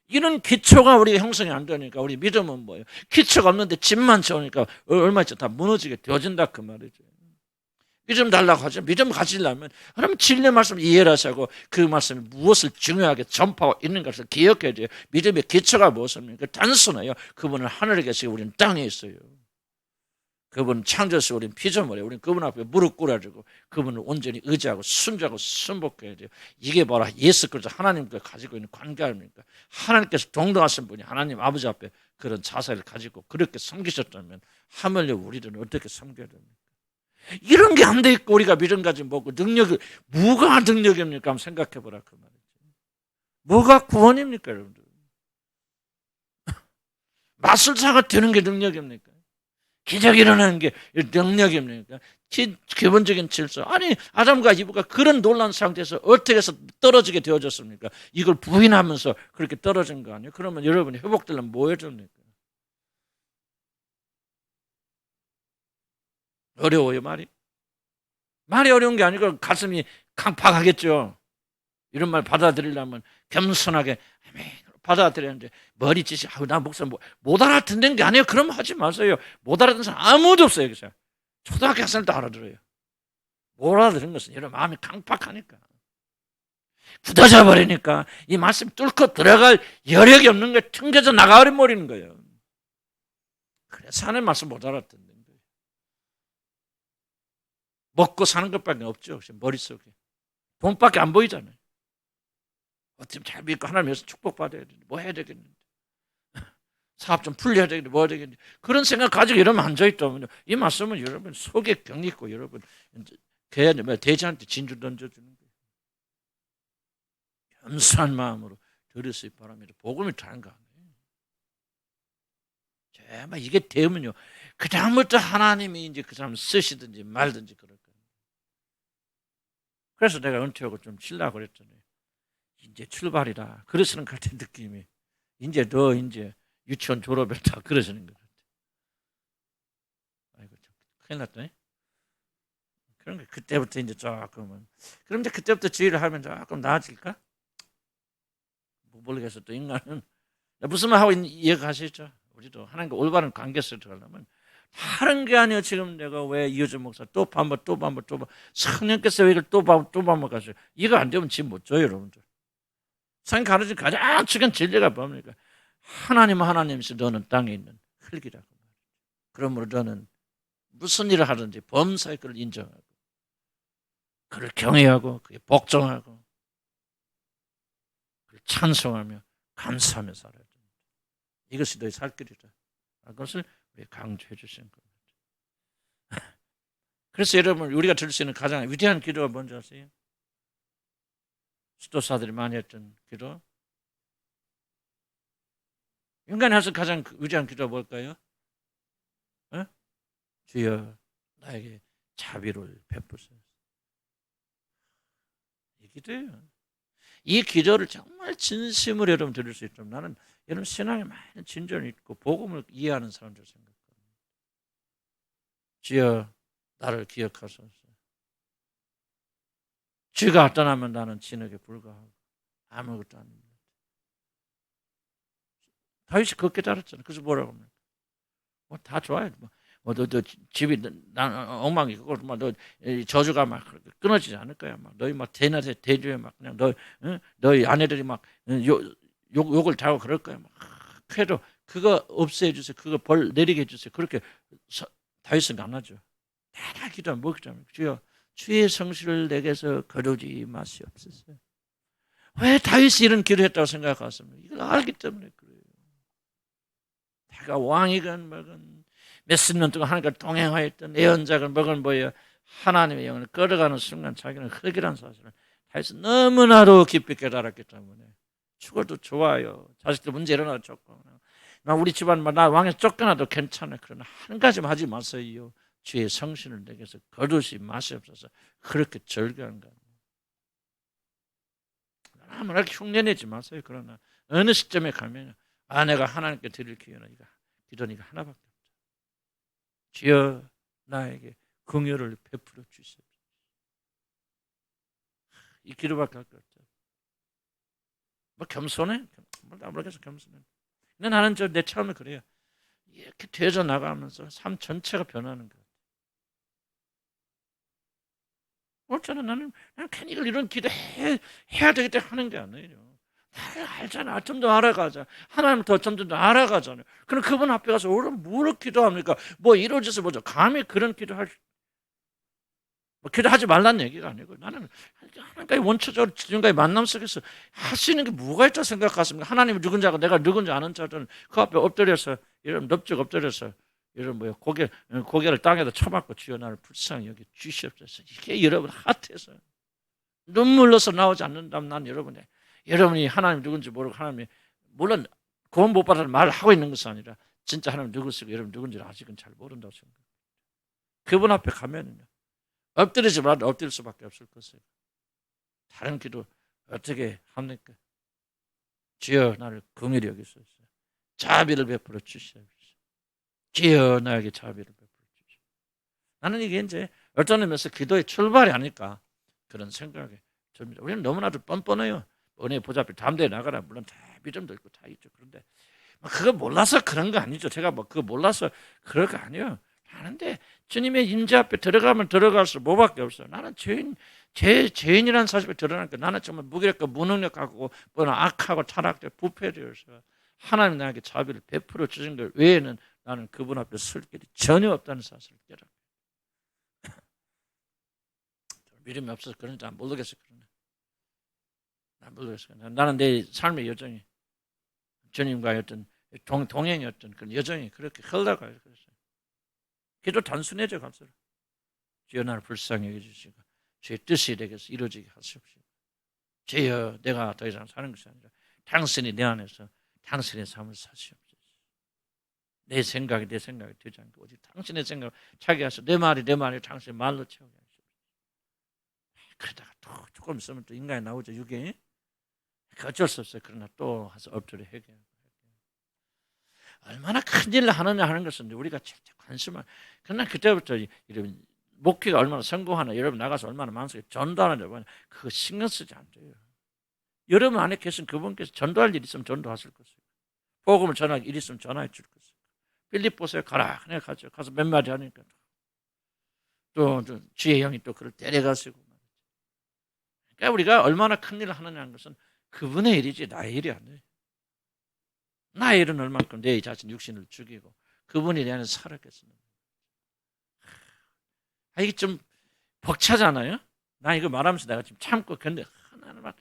이런 기초가 우리가 형성이 안 되니까 우리 믿음은 뭐예요? 기초가 없는데 집만 채우니까 얼마 있죠? 다 무너지게 되어진다 그 말이죠. 믿음 달라고 하죠. 믿음 가지려면 그럼 진리의 말씀 이해를 하시고 그 말씀이 무엇을 중요하게 전파하고 있는 것을 기억해야 돼요. 믿음의 기초가 무엇입니까? 단순해요. 그분은 하늘에 계시고 우리는 땅에 있어요. 그분은 창조주시고 우리는 피조물이에요. 우리는 그분 앞에 무릎 꿇어주고 그분을 온전히 의지하고 순종하고 순복해야 돼요. 이게 바로 예수 그리스도 하나님과 가지고 있는 관계 아닙니까? 하나님께서 동등하신 분이 하나님 아버지 앞에 그런 자세를 가지고 그렇게 섬기셨다면 하물며 우리는 어떻게 섬겨야 됩니까? 이런 게 안 돼 있고 우리가 믿음 가지고 뭐고 능력을, 뭐가 능력입니까? 한번 생각해 보라 그 말이죠. 뭐가 구원입니까, 여러분들? 마술사가 되는 게 능력입니까? 기적이 일어나는 게 능력입니까? 기본적인 질서. 아니, 아담과 이브가 그런 놀란 상태에서 어떻게 해서 떨어지게 되어졌습니까? 이걸 부인하면서 그렇게 떨어진 거 아니에요? 그러면 여러분이 회복되려면 뭐 해야 됩니까? 어려워요, 말이. 말이 어려운 게 아니고 가슴이 강팍하겠죠. 이런 말 받아들이려면 겸손하게 받아들이는데 머리짓이 나 목사 못 알아듣는 게 아니에요. 그럼 하지 마세요. 못 알아듣는 사람 아무도 없어요. 여기서. 초등학교 학생도 알아들어요. 못 알아듣는 것은 여러분 마음이 강팍하니까, 굳어져 버리니까 이 말씀 뚫고 들어갈 여력이 없는 거예요. 튕겨져 나가버리는 거예요. 그래서 하나님 말씀 못 알아듣는 거예요. 먹고 사는 것밖에 없죠. 머릿속에 돈밖에 안 보이잖아요. 어떻게 잘 믿고 하나님에서 축복받아야 되는데 뭐 해야 되겠는데, 사업 좀 풀려야 되겠는데 뭐 해야 되겠는데, 그런 생각 가지고 이러면 앉아있다면요, 이 말씀은 여러분 속에 병 있고 여러분 돼지한테 진주 던져주는 거예요. 겸손한 마음으로 들으시기 바랍니다. 복음이 다른 거 아니에요. 정말 이게 되면요, 그 다음부터 하나님이 이제 그 사람 쓰시든지 말든지 그럴 거예요. 그래서 내가 은퇴하고 좀 쉬려고 그랬잖아요. 이제 출발이다. 그러시는 것 같은 느낌이. 이제 유치원 졸업했다. 그러시는 것 같아. 아이고, 참 큰일 났다. 그런 게 그때부터 이제 조금은. 그럼 이제 그때부터 주의를 하면 조금 나아질까? 모르겠어. 또 인간은. 무슨 말 하고 이해가시죠? 우리도 하나님과 올바른 관계에서 들어가려면 다른 게 아니에요. 지금 내가 왜 이효준 목사 또 반복 성령께서 왜 이걸 또 반복하세요? 이거 안 되면 집 못 줘요, 여러분들. 성경 가르친 가장 중요한 진리가 뭡니까? 하나님이시 너는 땅에 있는 흙이라고. 그러므로 너는 무슨 일을 하든지 범사에 그를 인정하고 그를 경외하고 그에 복종하고 그를 찬송하며 감사하며 살아야 됩니다. 이것이 너의 살 길이다. 그것을 우리 강조해 주시는 겁니다. 그래서 여러분, 우리가 들을 수 있는 가장 위대한 기도가 뭔지 아세요? 수도사들이 많이 했던 기도. 인간이 할 수 가장 위대한 기도가 뭘까요? 주여 나에게 자비를 베푸소서. 이 기도예요. 이 기도를 정말 진심으로 여러분 들을 수 있다면 나는 여러분 신앙에 많은 진전이 있고 복음을 이해하는 사람들 생각합니다. 주여 나를 기억하소서. 주가 떠나면 나는 진흙에 불과하고 아무것도 아닙니다. 다윗이 그렇게 따랐잖아요. 그래서 뭐라고 합니까? 뭐 다 좋아요. 너 집이 난 엉망이고 너 저주가 막 끊어지지 않을 거야. 막 너희 막 대주에 막 그냥 너희 아내들이 막 욕을 당하고 그럴 거야. 막 그래도 그거 없애해 주세요. 그거 벌 내리게 해주세요. 그렇게 다윗은 안 하죠. 다 기도하면 뭐 기도하면 주여 주의 성실을 내게서 거두지 마시옵소서. 왜 다윗이 이런 기도했다고 생각하십니까? 이걸 알기 때문에 그래요. 내가 왕이건 뭐건 몇십 년 동안 하나님과 동행하였던 애언작을 먹은 뭐예요? 하나님의 영을 끌어가는 순간 자기는 흙이라는 사실을 다윗은 너무나도 깊이 깨달았기 때문에 죽어도 좋아요. 자식들 문제 일어나도 좋고, 나 우리 집안 나 왕에서 쫓겨나도 괜찮아. 그러나 한 가지만 하지 마세요. 주의 성신을 내게서 거두시 마시옵소서. 그렇게 절규한 거예요. 아무나 흉내내지 마세요. 그러나 어느 시점에 가면 내가 하나님께 드릴 기도는 이거 하나밖에 없다. 주여 나에게 긍휼을 베풀어 주시옵소서. 이 기도밖에 할 것 없죠. 뭐 겸손해? 모르겠어 겸손해. 근데 나는 내 처음에 그래요. 이렇게 되어져 나가면서 삶 전체가 변하는 거예요. 어쩌나 나는 괜히 이런 기도 해야 되겠다 하는 게 아니에요. 알잖아. 좀 더 알아가자. 하나님 점점 더 알아가잖아요. 그럼 그분 앞에 가서 뭐를 기도합니까? 뭐 이루어져서 뭐죠? 감히 그런 기도할 기도하지 말라는 얘기가 아니고 나는 하나님과의 원초적으로 지금까지 만남 속에서 할 수 있는 게 뭐가 있다 생각하십니까? 하나님이 누군지 알고 내가 누군지 아는 자들은 그 앞에 엎드려서 이런 넙죽 엎드려서 이런 고개를 땅에다 쳐박고 주여 나를 불쌍히 여기 주시옵소서. 이게 여러분 하트에서 눈물로서 나오지 않는다면 난 여러분이 하나님 누군지 모르고 하나님이 물론 구원 못 받아서 말을 하고 있는 것이 아니라 진짜 하나님 누구시고 여러분 누군지를 아직은 잘 모른다고 생각해요. 그분 앞에 가면은요. 엎드리지 말아도 엎드릴 수밖에 없을 것이에요. 다른 기도 어떻게 합니까? 주여 나를 긍휼히 여기소서. 자비를 베풀어 주시옵소서. 주여 나에게 자비를 베풀어 주시옵소서. 나는 이게 이제 어떤 의미에서 기도의 출발이 아닐까 그런 생각이 듭니다. 우리는 너무나도 뻔뻔해요. 은혜 보좌 앞에 담대히 나가라. 물론 다 믿음도 있고 다 있죠. 그런데 그거 몰라서 그런 거 아니죠. 제가 그거 몰라서 그럴 거 아니에요. 하는데 주님의 임재 앞에 들어가면 들어갈수록 뭐밖에 없어요. 나는 죄인이라는 사실이 드러나니까 나는 정말 무기력하고 무능력하고 악하고 타락되고 부패되어서 하나님 나에게 자비를 베풀어 주신 것 외에는 나는 그분 앞에 설 길이 전혀 없다는 사실을 깨닫고 믿음이 없어서 그런지 안 모르겠어요. 나는 내 삶의 여정이 주님과의 어떤 동행이었던 그런 여정이 그렇게 흘러가요. 기도 단순해져 갈수록 주여 나를 불쌍히 여겨주시고 주의 뜻이 내게서 이루어지게 하시옵시고 주여 내가 더 이상 사는 것이 아니라 당신이 내 안에서 당신의 삶을 사시옵소서. 내 생각이 되지 않고 오직 당신의 생각을 차게 하셔. 내 말이 당신의 말로 채우게 하시옵소서. 그러다가 또 조금 있으면 또 인간이 나오죠. 육에 어쩔 수 없어요. 그러나 또 가서 엎드려 회개하고 얼마나 큰일을 하느냐 하는 것은 우리가 진짜 관심을. 그러나 그때부터 이런 목회가 얼마나 성공하나 여러분 나가서 얼마나 많습니까? 전도하는 그거 신경 쓰지 않대요. 여러분 안에 계신 그분께서 전도할 일 있으면 전도하실 것이고 복음을 전할 일 있으면 전화해 줄 것이고 필립보서에 가라. 내가 가죠. 가서 몇 마디 하니까 또 주의 형이 또 그를 데려가시고. 그러니까 우리가 얼마나 큰일을 하느냐 하는 것은 그분의 일이지 나의 일이 아니에요. 나의 일은 얼만큼 내 자신 육신을 죽이고 그분이 내 안에서 살았겠습니까? 이게 좀 벅차잖아요. 나 이거 말하면서 내가 지금 참고 근데 하나만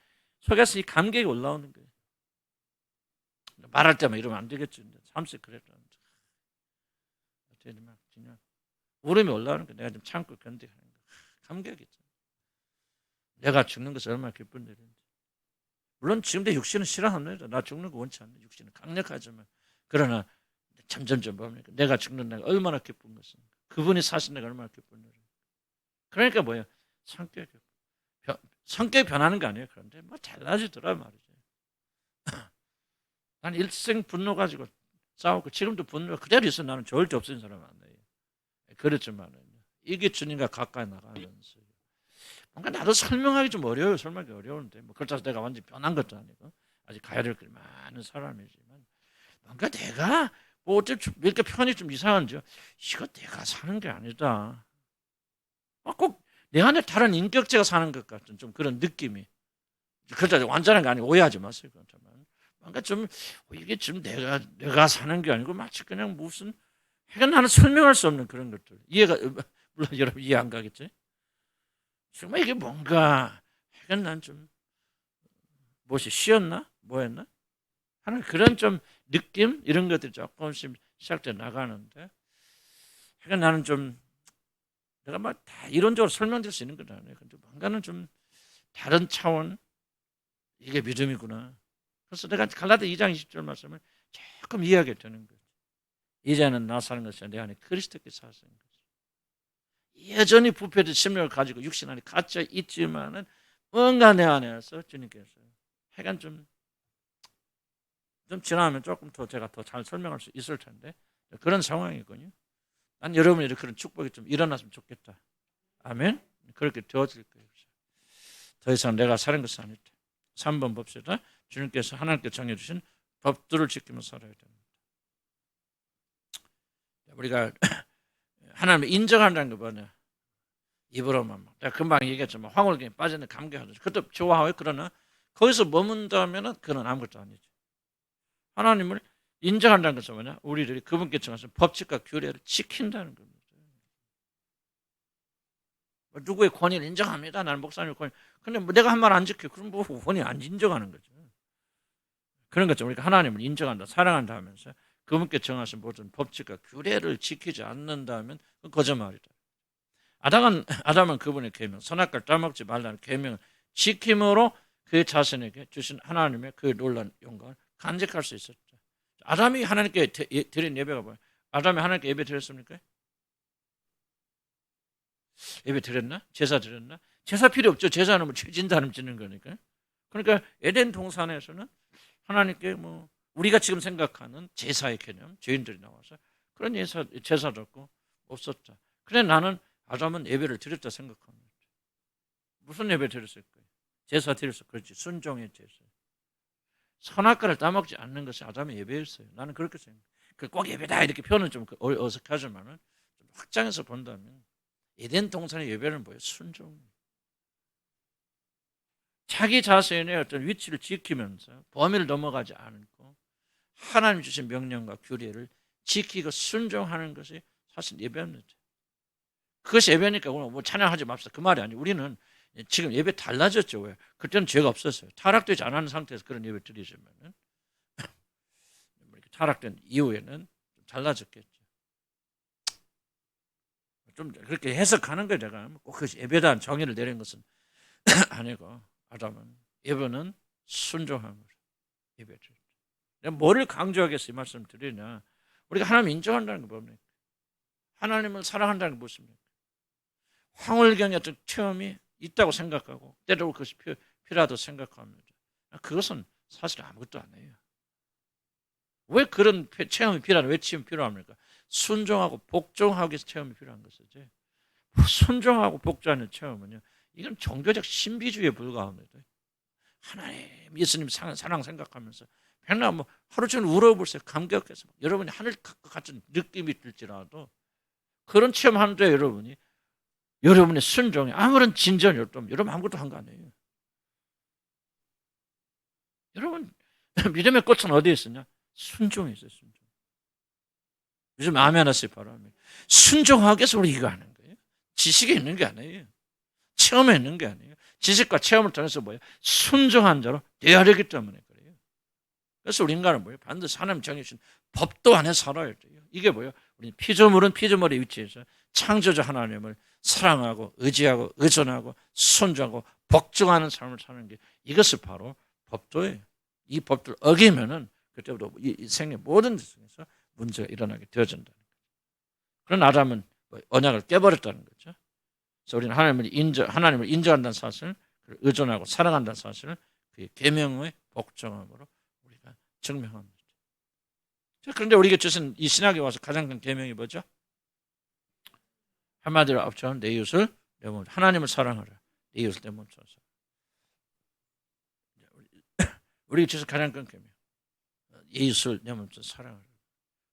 속에서 이 감격이 올라오는 거예요. 말할 때만 이러면 안 되겠지. 삼세 그랬다. 그냥 울음이 올라오는 거예요. 내가 좀 참고 견디는 거. 감격이 있죠. 내가 죽는 것이 얼마나 기쁜 일인지. 물론 지금도 육신은 싫어합니다. 나 죽는 거 원치 않는 육신은 강력하지만 그러나 점점점 뭡니까? 내가 죽는 내가 얼마나 기쁜 것인가. 그분이 사신 내가 얼마나 기쁜 일이에요. 그러니까 뭐예요? 성격이 변하는 거 아니에요. 그런데 뭐 달라지더라 말이죠. 난 일생 분노 가지고 싸우고 지금도 분노가 그대로 있어. 나는 좋을 데 없는 사람 아니에요. 그렇지만 이게 주님과 가까이 나가면서 뭔가 나도 설명하기 좀 어려워요. 설명하기 어려운데 그렇다고 내가 완전히 변한 것도 아니고 아직 가야 될 길 많은 사람이지만 뭔가 내가 뭐 어째 이렇게 표현이 좀 이상한지요. 이거 내가 사는 게 아니다. 꼭 내 안에 다른 인격체가 사는 것 같은 좀 그런 느낌이. 그렇다고 완전한 게 아니고 오해하지 마세요. 그렇지만 뭔가 좀 이게 지금 내가 사는 게 아니고 마치 그냥 무슨 그러니까 나는 설명할 수 없는 그런 것들. 물론 여러분 이해 안 가겠지? 정말 이게 뭔가 난 좀 무엇이 쉬었나? 뭐였나? 하는 그런 좀 느낌 이런 것들이 조금씩 시작돼 나가는데 그러니까 나는 좀 내가 막 다 이론적으로 설명될 수 있는 건 아니에요. 근데 뭔가는 좀 다른 차원, 이게 믿음이구나. 그래서 내가 갈라디아 2장 20절 말씀을 조금 이해하게 되는 거예요. 이제는 나 사는 것이 내 안에 그리스도께서 사시는 거죠. 여전히 부패된 심령을 가지고 육신 안에 갇혀 있지만은 뭔가 내 안에서 주님께서 하여간 좀 지나면 조금 더 제가 더 잘 설명할 수 있을 텐데 그런 상황이거든요. 난 여러분이 그런 축복이 좀 일어났으면 좋겠다. 아멘. 그렇게 되어질 거예요. 더 이상 내가 사는 것은 아니다. 3번 봅시다. 주님께서 하나님께 정해주신 법들을 지키며 살아야 됩니다. 우리가 하나님을 인정한다는 거 뭐냐? 입으로만 내가 금방 얘기했지만 황홀경에 빠지는 감격하듯이 그것도 좋아하고요. 그러나 거기서 머문다면 그건 아무것도 아니죠. 하나님을 인정한다는 것은 뭐냐? 우리들이 그분께 정하신 법칙과 규례를 지킨다는 겁니다. 누구의 권위를 인정합니다. 나는 목사님의 권위. 근데 뭐 내가 한 말 안 지켜. 그럼 뭐 권위 안 인정하는 거죠. 그런 거죠. 우리가 하나님을 인정한다, 사랑한다 하면서 그분께 정하신 모든 법칙과 규례를 지키지 않는다면 그건 거짓말이다. 아담은 그분의 계명, 선악과를 따먹지 말라는 계명을 지킴으로 그 자신에게 주신 하나님의 그 놀라운 영광을 간직할 수 있었죠. 아담이 하나님께 드린 예배가 뭐예요? 아담이 하나님께 예배 드렸습니까? 예배 드렸나? 제사 드렸나? 제사 필요 없죠. 제사는 뭐 진단을 짓는 거니까. 그러니까 에덴 동산에서는 하나님께 뭐 우리가 지금 생각하는 제사의 개념, 죄인들이 나와서 그런 제사도 없고 없었죠. 그래 나는 아담은 예배를 드렸다 생각합니다. 무슨 예배 드렸을 거예요? 제사 드렸어. 그렇지. 순종의 제사. 선악과를 따먹지 않는 것이 아담의 예배였어요. 나는 그렇게 생각해요. 꼭 예배다 이렇게 표현은 좀 어색하지만 좀 확장해서 본다면 에덴 동산의 예배는 뭐예요? 순종. 자기 자신의 어떤 위치를 지키면서 범위를 넘어가지 않고 하나님 주신 명령과 규례를 지키고 순종하는 것이 사실 예배입니다. 그것이 예배니까 오늘 뭐 찬양하지 맙시다. 그 말이 아니에요. 우리는 지금 예배 달라졌죠. 왜? 그때는 죄가 없었어요. 타락되지 않은 상태에서 그런 예배 드리지만 타락된 이후에는 좀 달라졌겠죠. 좀 그렇게 해석하는 거예요. 제가 꼭 그것이 예배다는 정의를 내린 것은 아니고 아담은 예배는 순종함으로 예배를. 내가 뭐를 강조하기 위해서 이 말씀을 드리냐? 우리가 하나님 인정한다는 게 뭡니까? 하나님을 사랑한다는 게 무엇입니까? 황홀경의 어떤 체험이 있다고 생각하고 때로 그것이 필요하다고 생각합니다. 그것은 사실 아무것도 아니에요. 왜 그런 체험이 필요하냐? 왜 체험이 필요합니까? 순종하고 복종하기 위해서 체험이 필요한 것이지. 순종하고 복종하는 체험은요. 이건 종교적 신비주의에 불과합니다. 하나님, 예수님 사랑 생각하면서 맨날 뭐 하루 종일 울어보세요. 감격해서 여러분이 하늘 같은 느낌이 들지라도 그런 체험하는데 여러분의 순종에 아무런 진전이 없다면 여러분 아무것도 한 거 아니에요. 여러분 믿음의 꽃은 어디에 있었냐? 순종에 있어요. 순종. 요즘 아멘 하세요. 바람에 순종하기 위해서 우리 이거 하는 거예요. 지식에 있는 게 아니에요. 체험에 있는 게 아니에요. 지식과 체험을 통해서 뭐예요? 순종한 자로 되어야 되기 때문에 그래요. 그래서 우리 인간은 뭐예요? 반드시 하나님 정해주신 법도 안에 살아야 돼요. 이게 뭐예요? 우리 피조물은 피조물의 위치에서 창조주 하나님을 사랑하고 의지하고 의존하고 순종하고 복종하는 삶을 사는 게 이것이 바로 법도예요. 이 법도를 어기면은 그때부터 이 생의 모든 데서 문제가 일어나게 되어진다는 거죠. 그런 아담은 언약을 깨버렸다는 거죠. 그래서 우리는 하나님을 인정한다는 사실, 의존하고 사랑한다는 사실을 그의 계명의 복종함으로 우리가 증명합니다. 그런데 우리에게 주신 이 신학에 와서 가장 큰 계명이 뭐죠? 한마디로 앞처럼 내 이웃을 내 몸, 하나님을 사랑하라. 내 이웃을 내 몸처럼 사랑하라. 우리에게 주신 가장 큰 계명, 이웃을 내 몸처럼 사랑하라.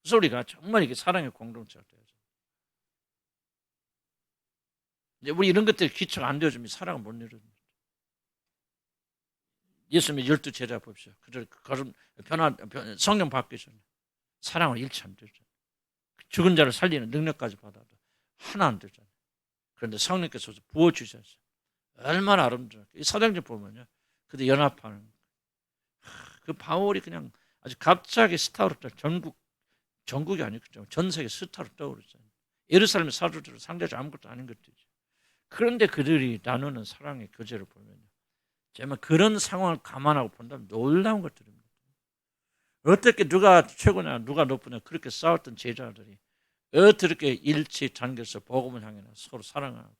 그래서 우리가 정말 이게 사랑의 공동체가 되어야죠. 우리 이런 것들이 기초가 안 되어주면 사랑을 못 이룹니다. 예수님의 12 제자 봅시다. 그들 성령 받기 전에 사랑을 잃지 않죠. 죽은 자를 살리는 능력까지 받아도 하나 안 되잖아요. 그런데 성령께서 부어주셨어요. 얼마나 아름다워요. 이 사도행전 보면요. 그들 연합하는 그 바울이 그냥 아주 갑자기 스타로 전국이 아니겠죠. 전 세계 스타로 떠오르잖아요. 예루살렘의 사도들은 상대적 아무것도 아닌 것들이죠. 그런데 그들이 나누는 사랑의 교제를 보면요. 정말 그런 상황을 감안하고 본다면 놀라운 것들입니다. 어떻게 누가 최고냐 누가 높으냐 그렇게 싸웠던 제자들이 어떻게 일치 단계에서 복음을 향해 서로 사랑하고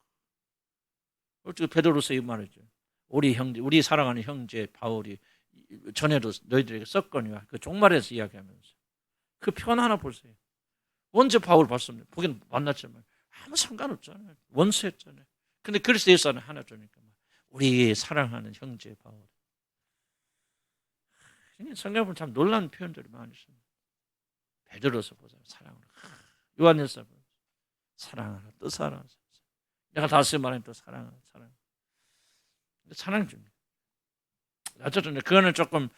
어떻게 베드로서 이 말이죠. 우리 형제, 우리 사랑하는 형제 바울이 전에도 너희들에게 썼거니와 그 종말에서 이야기하면서 그 편 하나 보세요. 언제 바울 봤습니까? 보긴 만났지만 아무 상관없잖아요. 원수였잖아요. 근데 그리스도 예수 안에 하나 주니까 우리 사랑하는 형제 바울. 성경은 참 놀라운 표현들이 많이 있습니다. 베드로서 보자 사랑으로, 요한일서 보자 사랑하라, 또 사랑하라. 내가 다시 말하는 또 사랑하라, 사랑. 사랑 줍니다. 어쨌든 그거는 조금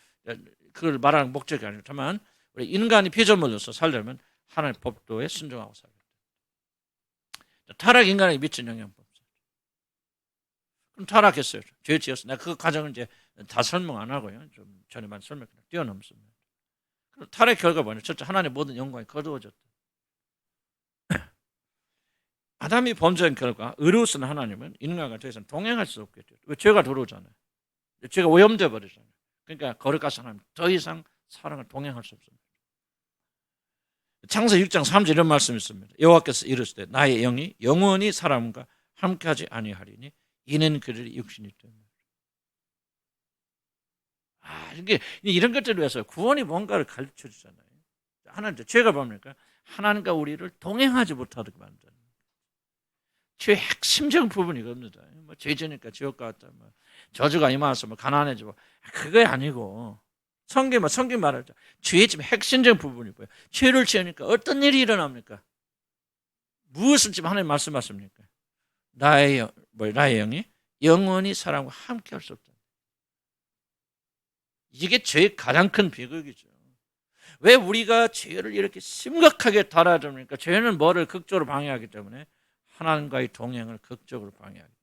그걸 말하는 목적이 아니지만 우리 인간이 피조물로서 살려면 하나님의 법도에 순종하고 살아야 돼. 타락 인간에게 미친 영향 법사. 그럼 타락했어요. 죄 지었어. 내가 그 과정을 이제 다 설명 안 하고요. 좀 전에만 설명 뛰어넘습니다. 그럼 타락의 결과 뭐냐? 첫째 하나님의 모든 영광이 거두어졌다. 아담이 범죄한 결과 의로우신 하나님은 인간과 더 이상 동행할 수 없겠죠. 왜? 죄가 들어오잖아요. 죄가 오염돼 버리잖아요. 그러니까 거룩하신 하나님 더 이상 사랑을 동행할 수 없습니다. 창세 6장 3절 이런 말씀이 있습니다. 여호와께서 이르시되 나의 영이 영원히 사람과 함께하지 아니하리니 이는 그들이 육신이 때문에. 이게 이런 것들을 위해서 구원이 뭔가를 가르쳐 주잖아요. 하나님 죄가 뭡니까? 하나님과 우리를 동행하지 못하도록 만드는. 죄의 핵심적인 부분이 겁니다. 뭐 죄지니까 지옥 갔다, 뭐 저주가 임하서 뭐 가난해지고 그게 아니고 성경 말하죠. 죄의 지금 핵심적인 부분이 뭐예요? 죄를 지으니까 어떤 일이 일어납니까? 무엇을 지금 하나님 말씀하십니까? 나의 영이 영원히 사람과 함께할 수 없다. 이게 죄의 가장 큰 비극이죠. 왜 우리가 죄를 이렇게 심각하게 다뤄줍니까? 죄는 뭐를 극적으로 방해하기 때문에 하나님과의 동행을 극적으로 방해하기 때문에.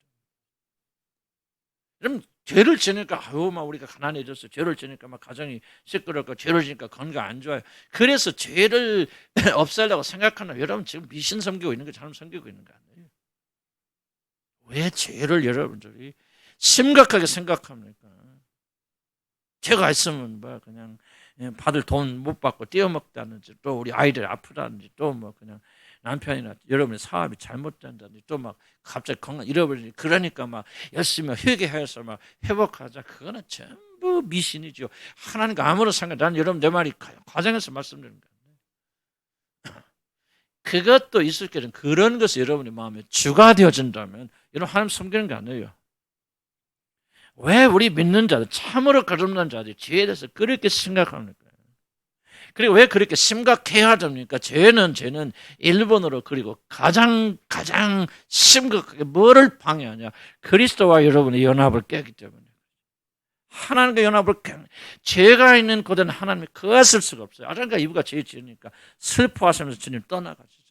그럼 죄를 지니까 막 우리가 가난해졌어요. 죄를 지니까 막 가정이 시끄럽고 죄를 지니까 건강 안 좋아요. 그래서 죄를 없애려고 생각하나 여러분 지금 미신 섬기고 있는 거 잘못 섬기고 있는 거 아니에요? 왜 죄를 여러분들이 심각하게 생각합니까? 죄가 있으면 뭐 그냥 받을 돈 못 받고 떼어먹다든지 또 우리 아이들 아프다든지 또 뭐 그냥 남편이나 여러분의 사업이 잘못된다든지 또 막 갑자기 건강 잃어버리니 그러니까 막 열심히 회개해서 막 회복하자. 그거는 전부 미신이죠. 하나님과 아무런 상관. 난 여러분 내 말이 과정에서 말씀드리는 거예요. 그것도 있을 때는 그런 것이 여러분의 마음에 주가 되어진다면 여러분 하나님 섬기는 거 아니에요. 왜 우리 믿는 자들, 참으로 거듭난 자들이 죄에 대해서 그렇게 심각합니까? 그리고 왜 그렇게 심각해야 됩니까? 죄는 일본어로 그리고 가장 심각하게 뭐를 방해하냐? 그리스도와 여러분의 연합을 깨기 때문에. 하나님과 연합을 죄가 있는 곳에는 하나님이 거하실 수가 없어요. 그러니까 이브가 죄 지으니까 슬퍼하시면서 주님 떠나가시잖아요.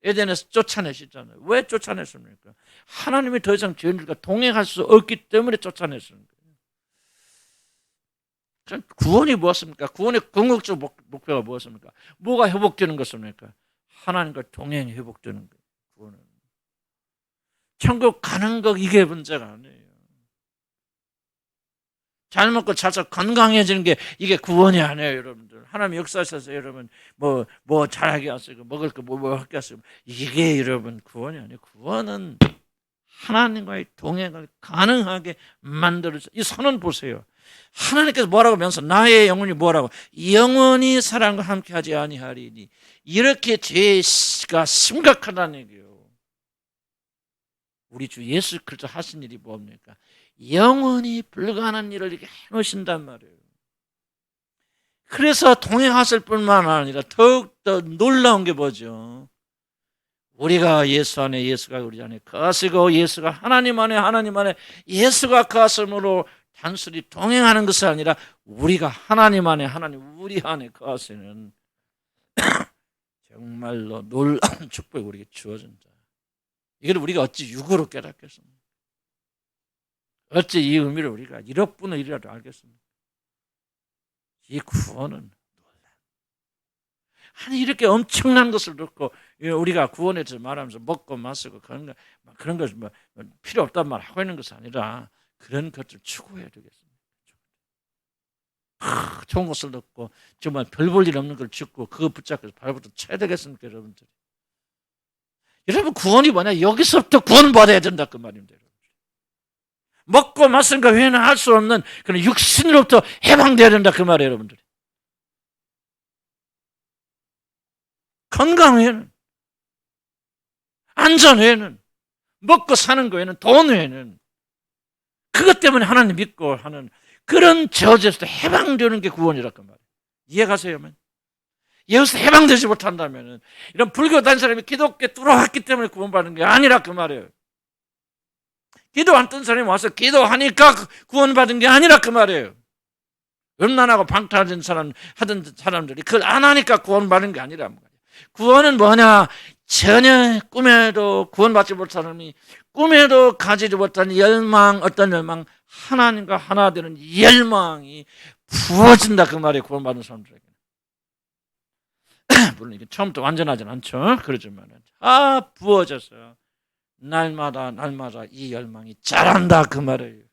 에덴에서 쫓아내시잖아요. 왜 쫓아냈습니까? 하나님이 더 이상 죄인들과 동행할 수 없기 때문에 쫓아냈습니다. 구원이 무엇입니까? 구원의 궁극적 목표가 무엇입니까? 뭐가 회복되는 것입니까? 하나님과 동행이 회복되는 거예요. 구원은. 천국 가는 거 이게 문제가 아니에요. 잘 먹고 잘 살 건강해지는 게 이게 구원이 아니에요, 여러분들. 하나님 역사하셔서 여러분 뭐 잘하게 하시고 먹을 거 뭐 하게 하시고 이게 여러분 구원이 아니에요. 구원은 하나님과의 동행을 가능하게 만들어서 이 선언 보세요. 하나님께서 뭐라고 하면서 나의 영혼이 뭐라고 영원히 사랑과 함께하지 아니하리니 이렇게 죄가 심각하다는 얘기예요. 우리 주 예수 그리스도 하신 일이 뭡니까? 영원히 불가능한 일을 이렇게 해놓으신단 말이에요. 그래서 동행하실 뿐만 아니라 더욱더 놀라운 게 뭐죠? 우리가 예수 안에 예수가 우리 안에 거하시고 예수가 하나님 안에 예수가 거하심으로 단순히 동행하는 것이 아니라 우리가 하나님 안에 우리 안에 거하시는 정말로 놀라운 축복이 우리에게 주어진다. 이걸 우리가 어찌 육으로 깨닫겠습니까? 어찌 이 의미를 우리가 1억 분의 1이라도 알겠습니까? 이 구원은 놀라. 아니 이렇게 엄청난 것을 듣고 우리가 구원에 대해서 말하면서 먹고 마시고 그런 거 필요 없단 말 하고 있는 것이 아니라 그런 것을 추구해야 되겠습니다. 좋은 것을 듣고 정말 별 볼 일 없는 걸 짓고 그거 붙잡고 발부터 쳐야 되겠습니까, 여러분들? 여러분, 구원이 뭐냐? 여기서부터 구원받아야 된다 그 말입니다. 먹고 마신 것 외에는 할 수 없는 그런 육신으로부터 해방돼야 된다 그 말이에요, 여러분들. 건강 외에는, 안전 외에는, 먹고 사는 거 외에는, 돈 외에는, 그것 때문에 하나님 믿고 하는 그런 저주에서 해방되는 게 구원이라 그 말이에요. 이해가세요? 여기서 해방되지 못한다면 이런 불교 다닌 사람이 기독교에 들어왔기 때문에 구원받는 게 아니라 그 말이에요. 기도 안 뜬 사람이 와서 기도하니까 구원받은 게 아니라 그 말이에요. 음란하고 방탕하던 하던 사람들이 그걸 안 하니까 구원받은 게 아니라 말이에요. 구원은 뭐냐? 전혀 꿈에도 구원받지 못한 사람이 꿈에도 가지지 못한 열망, 어떤 열망? 하나님과 하나 되는 열망이 부어진다 그 말이에요. 구원받은 사람들에게. 물론 이게 처음부터 완전하진 않죠. 그러지만 부어져서 날마다 이 열망이 자란다 그 말이에요.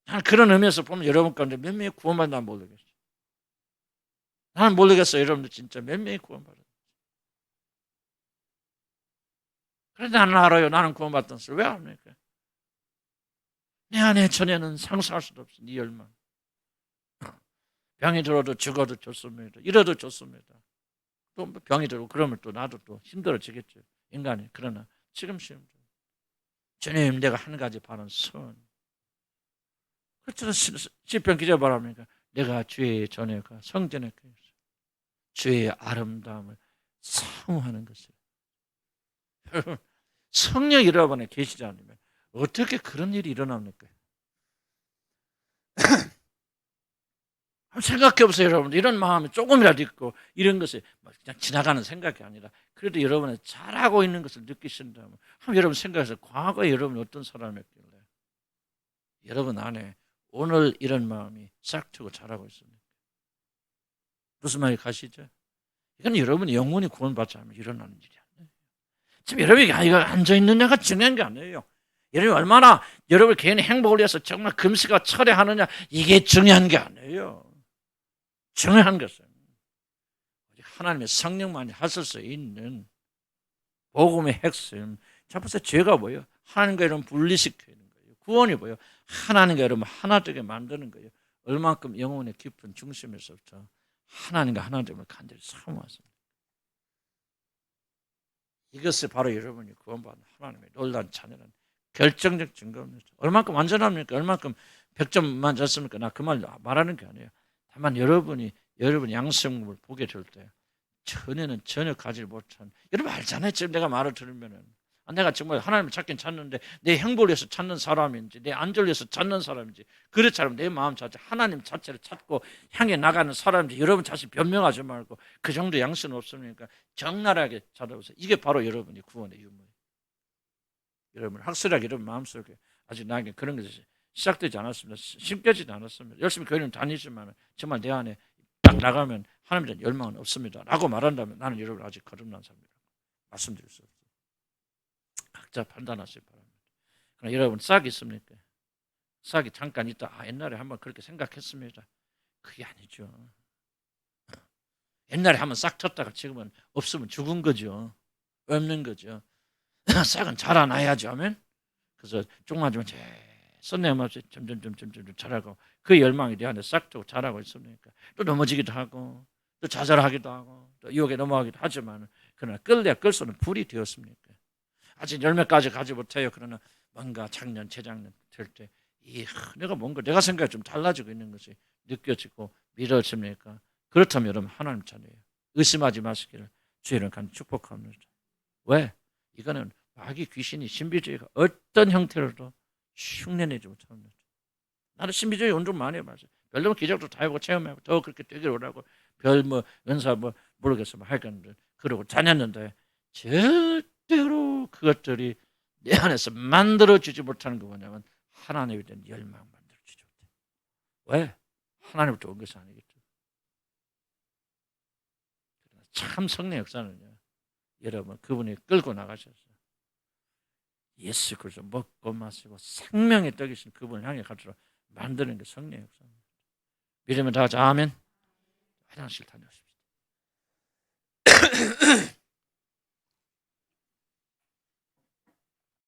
나는 그런 의미에서 보면 여러분 가운데 몇 명이 구원받나 모르겠어요. 나는 모르겠어요. 여러분들 진짜 몇 명이 구원받았어요. 그런데 나는 알아요. 나는 구원받던 걸 왜 압니까? 내 안에 전에는 상상할 수도 없어. 이 열망. 병이 들어도 죽어도 좋습니다. 이래도 좋습니다. 또 병이 들고 그러면 또 나도 또 힘들어지겠죠. 인간이. 그러나 지금 주님, 내가 한 가지 바라는 선. 그렇죠. 시편 기자 바랍니까? 내가 주의 전에 가 성전에 가 주의 아름다움을 사모하는 것이에요. 성령 여러분에 계시지 않으면 어떻게 그런 일이 일어납니까? 한번 생각해 보세요, 여러분. 이런 마음이 조금이라도 있고 이런 것이 그냥 지나가는 생각이 아니라 그래도 여러분이 잘하고 있는 것을 느끼신다면 한번 여러분 생각해서 과거에 여러분이 어떤 사람이었길래 여러분 안에 오늘 이런 마음이 싹 트고 잘하고 있습니다. 무슨 말이 가시죠? 이건 여러분이 영원히 구원받지 않으면 일어나는 일이 아니에요. 지금 여러분이 앉아있느냐가 중요한 게 아니에요. 여러분이 얼마나 여러분 개인의 행복을 위해서 정말 금식과 철회하느냐 이게 중요한 게 아니에요. 중요한 것은 하나님의 성령만이 하실 수 있는 복음의 핵심. 첫 번째 죄가 뭐예요? 하나님과 여러분 분리시키는 거예요. 구원이 뭐예요? 하나님과 여러분 하나 되게 만드는 거예요. 얼만큼 영혼의 깊은 중심에서부터 하나님과 하나됨을 간절히 사모하십니다. 이것이 바로 여러분이 구원받는 하나님의 놀라운 자녀라는 결정적 증거입니다. 얼만큼 완전합니까? 얼만큼 100점 만졌습니까? 나 그 말 말하는 게 아니에요. 다만 여러분 양성을 보게 될 때 전혀 가지 못한, 여러분 알잖아요. 지금 내가 말을 들으면은 내가 정말 하나님을 찾긴 찾는데 내 행복을 위해서 찾는 사람인지 내 안전을 위해서 찾는 사람인지 그렇처럼 내 마음 자체 하나님 자체를 찾고 향해 나가는 사람인지 여러분 자신 변명하지 말고 그 정도 양심은 없으니까 적나라하게 찾아보세요. 이게 바로 여러분이 구원의 유무예요. 여러분 확실하게 여러분 마음속에 아직 나에게 그런 것이 시작되지 않았습니다. 심겨지지 않았습니다. 열심히 교회는 다니지만 정말 내 안에 딱 나가면 하나님에 대한 열망은 없습니다 라고 말한다면 나는 여러분 아직 거듭난 사람이라고 말씀드릴 수 없어요. 각자 판단하시기 바랍니다. 그러나 여러분 싹이 있습니까? 싹이 잠깐 있다 옛날에 한번 그렇게 생각했습니다. 그게 아니죠. 옛날에 한번 싹 텄다가 지금은 없으면 죽은 거죠. 없는 거죠. 싹은 자라나야죠. 아멘. 그래서 조금만 썬내음 없이 점점 자라고 그 열망이 내 안에 싹 트고 자라고 있으니까 또 넘어지기도 하고 또 좌절하기도 하고 또 유혹에 넘어가기도 하지만 그러나 끌래야 끌수록 불이 되었습니까? 아직 열매까지 가지 못해요. 그러나 뭔가 작년 재작년 될 때 내가 뭔가 내가 생각이 좀 달라지고 있는 것이 느껴지고 믿어집니까? 그렇다면 여러분 하나님 자녀예요. 의심하지 마시기를 주의를 간 축복합니다. 왜? 이거는 마귀 귀신이 신비주의가 어떤 형태로도 흉내내지 못합니다. 나는 신비주의 운동 많이 해봤어요. 별로 기적도 다 해보고 체험해보고 더 그렇게 되기를 원하고 별 은사 모르겠어 하여간 그러고 다녔는데 절대로 그것들이 내 안에서 만들어주지 못하는 게 뭐냐면 하나님에 대한 열망 만들어주지 못해. 왜? 하나님부터 온 것이 아니겠죠. 참 성령 역사는요. 여러분 그분이 끌고 나가셨어요. 예수 그리스도 먹고 마시고 생명의 떡이신 그분을 향해 갈수록 만드는 게 성령의 역사입니다. 믿으면 다 같이 아멘. 화장실 다녀오십시오.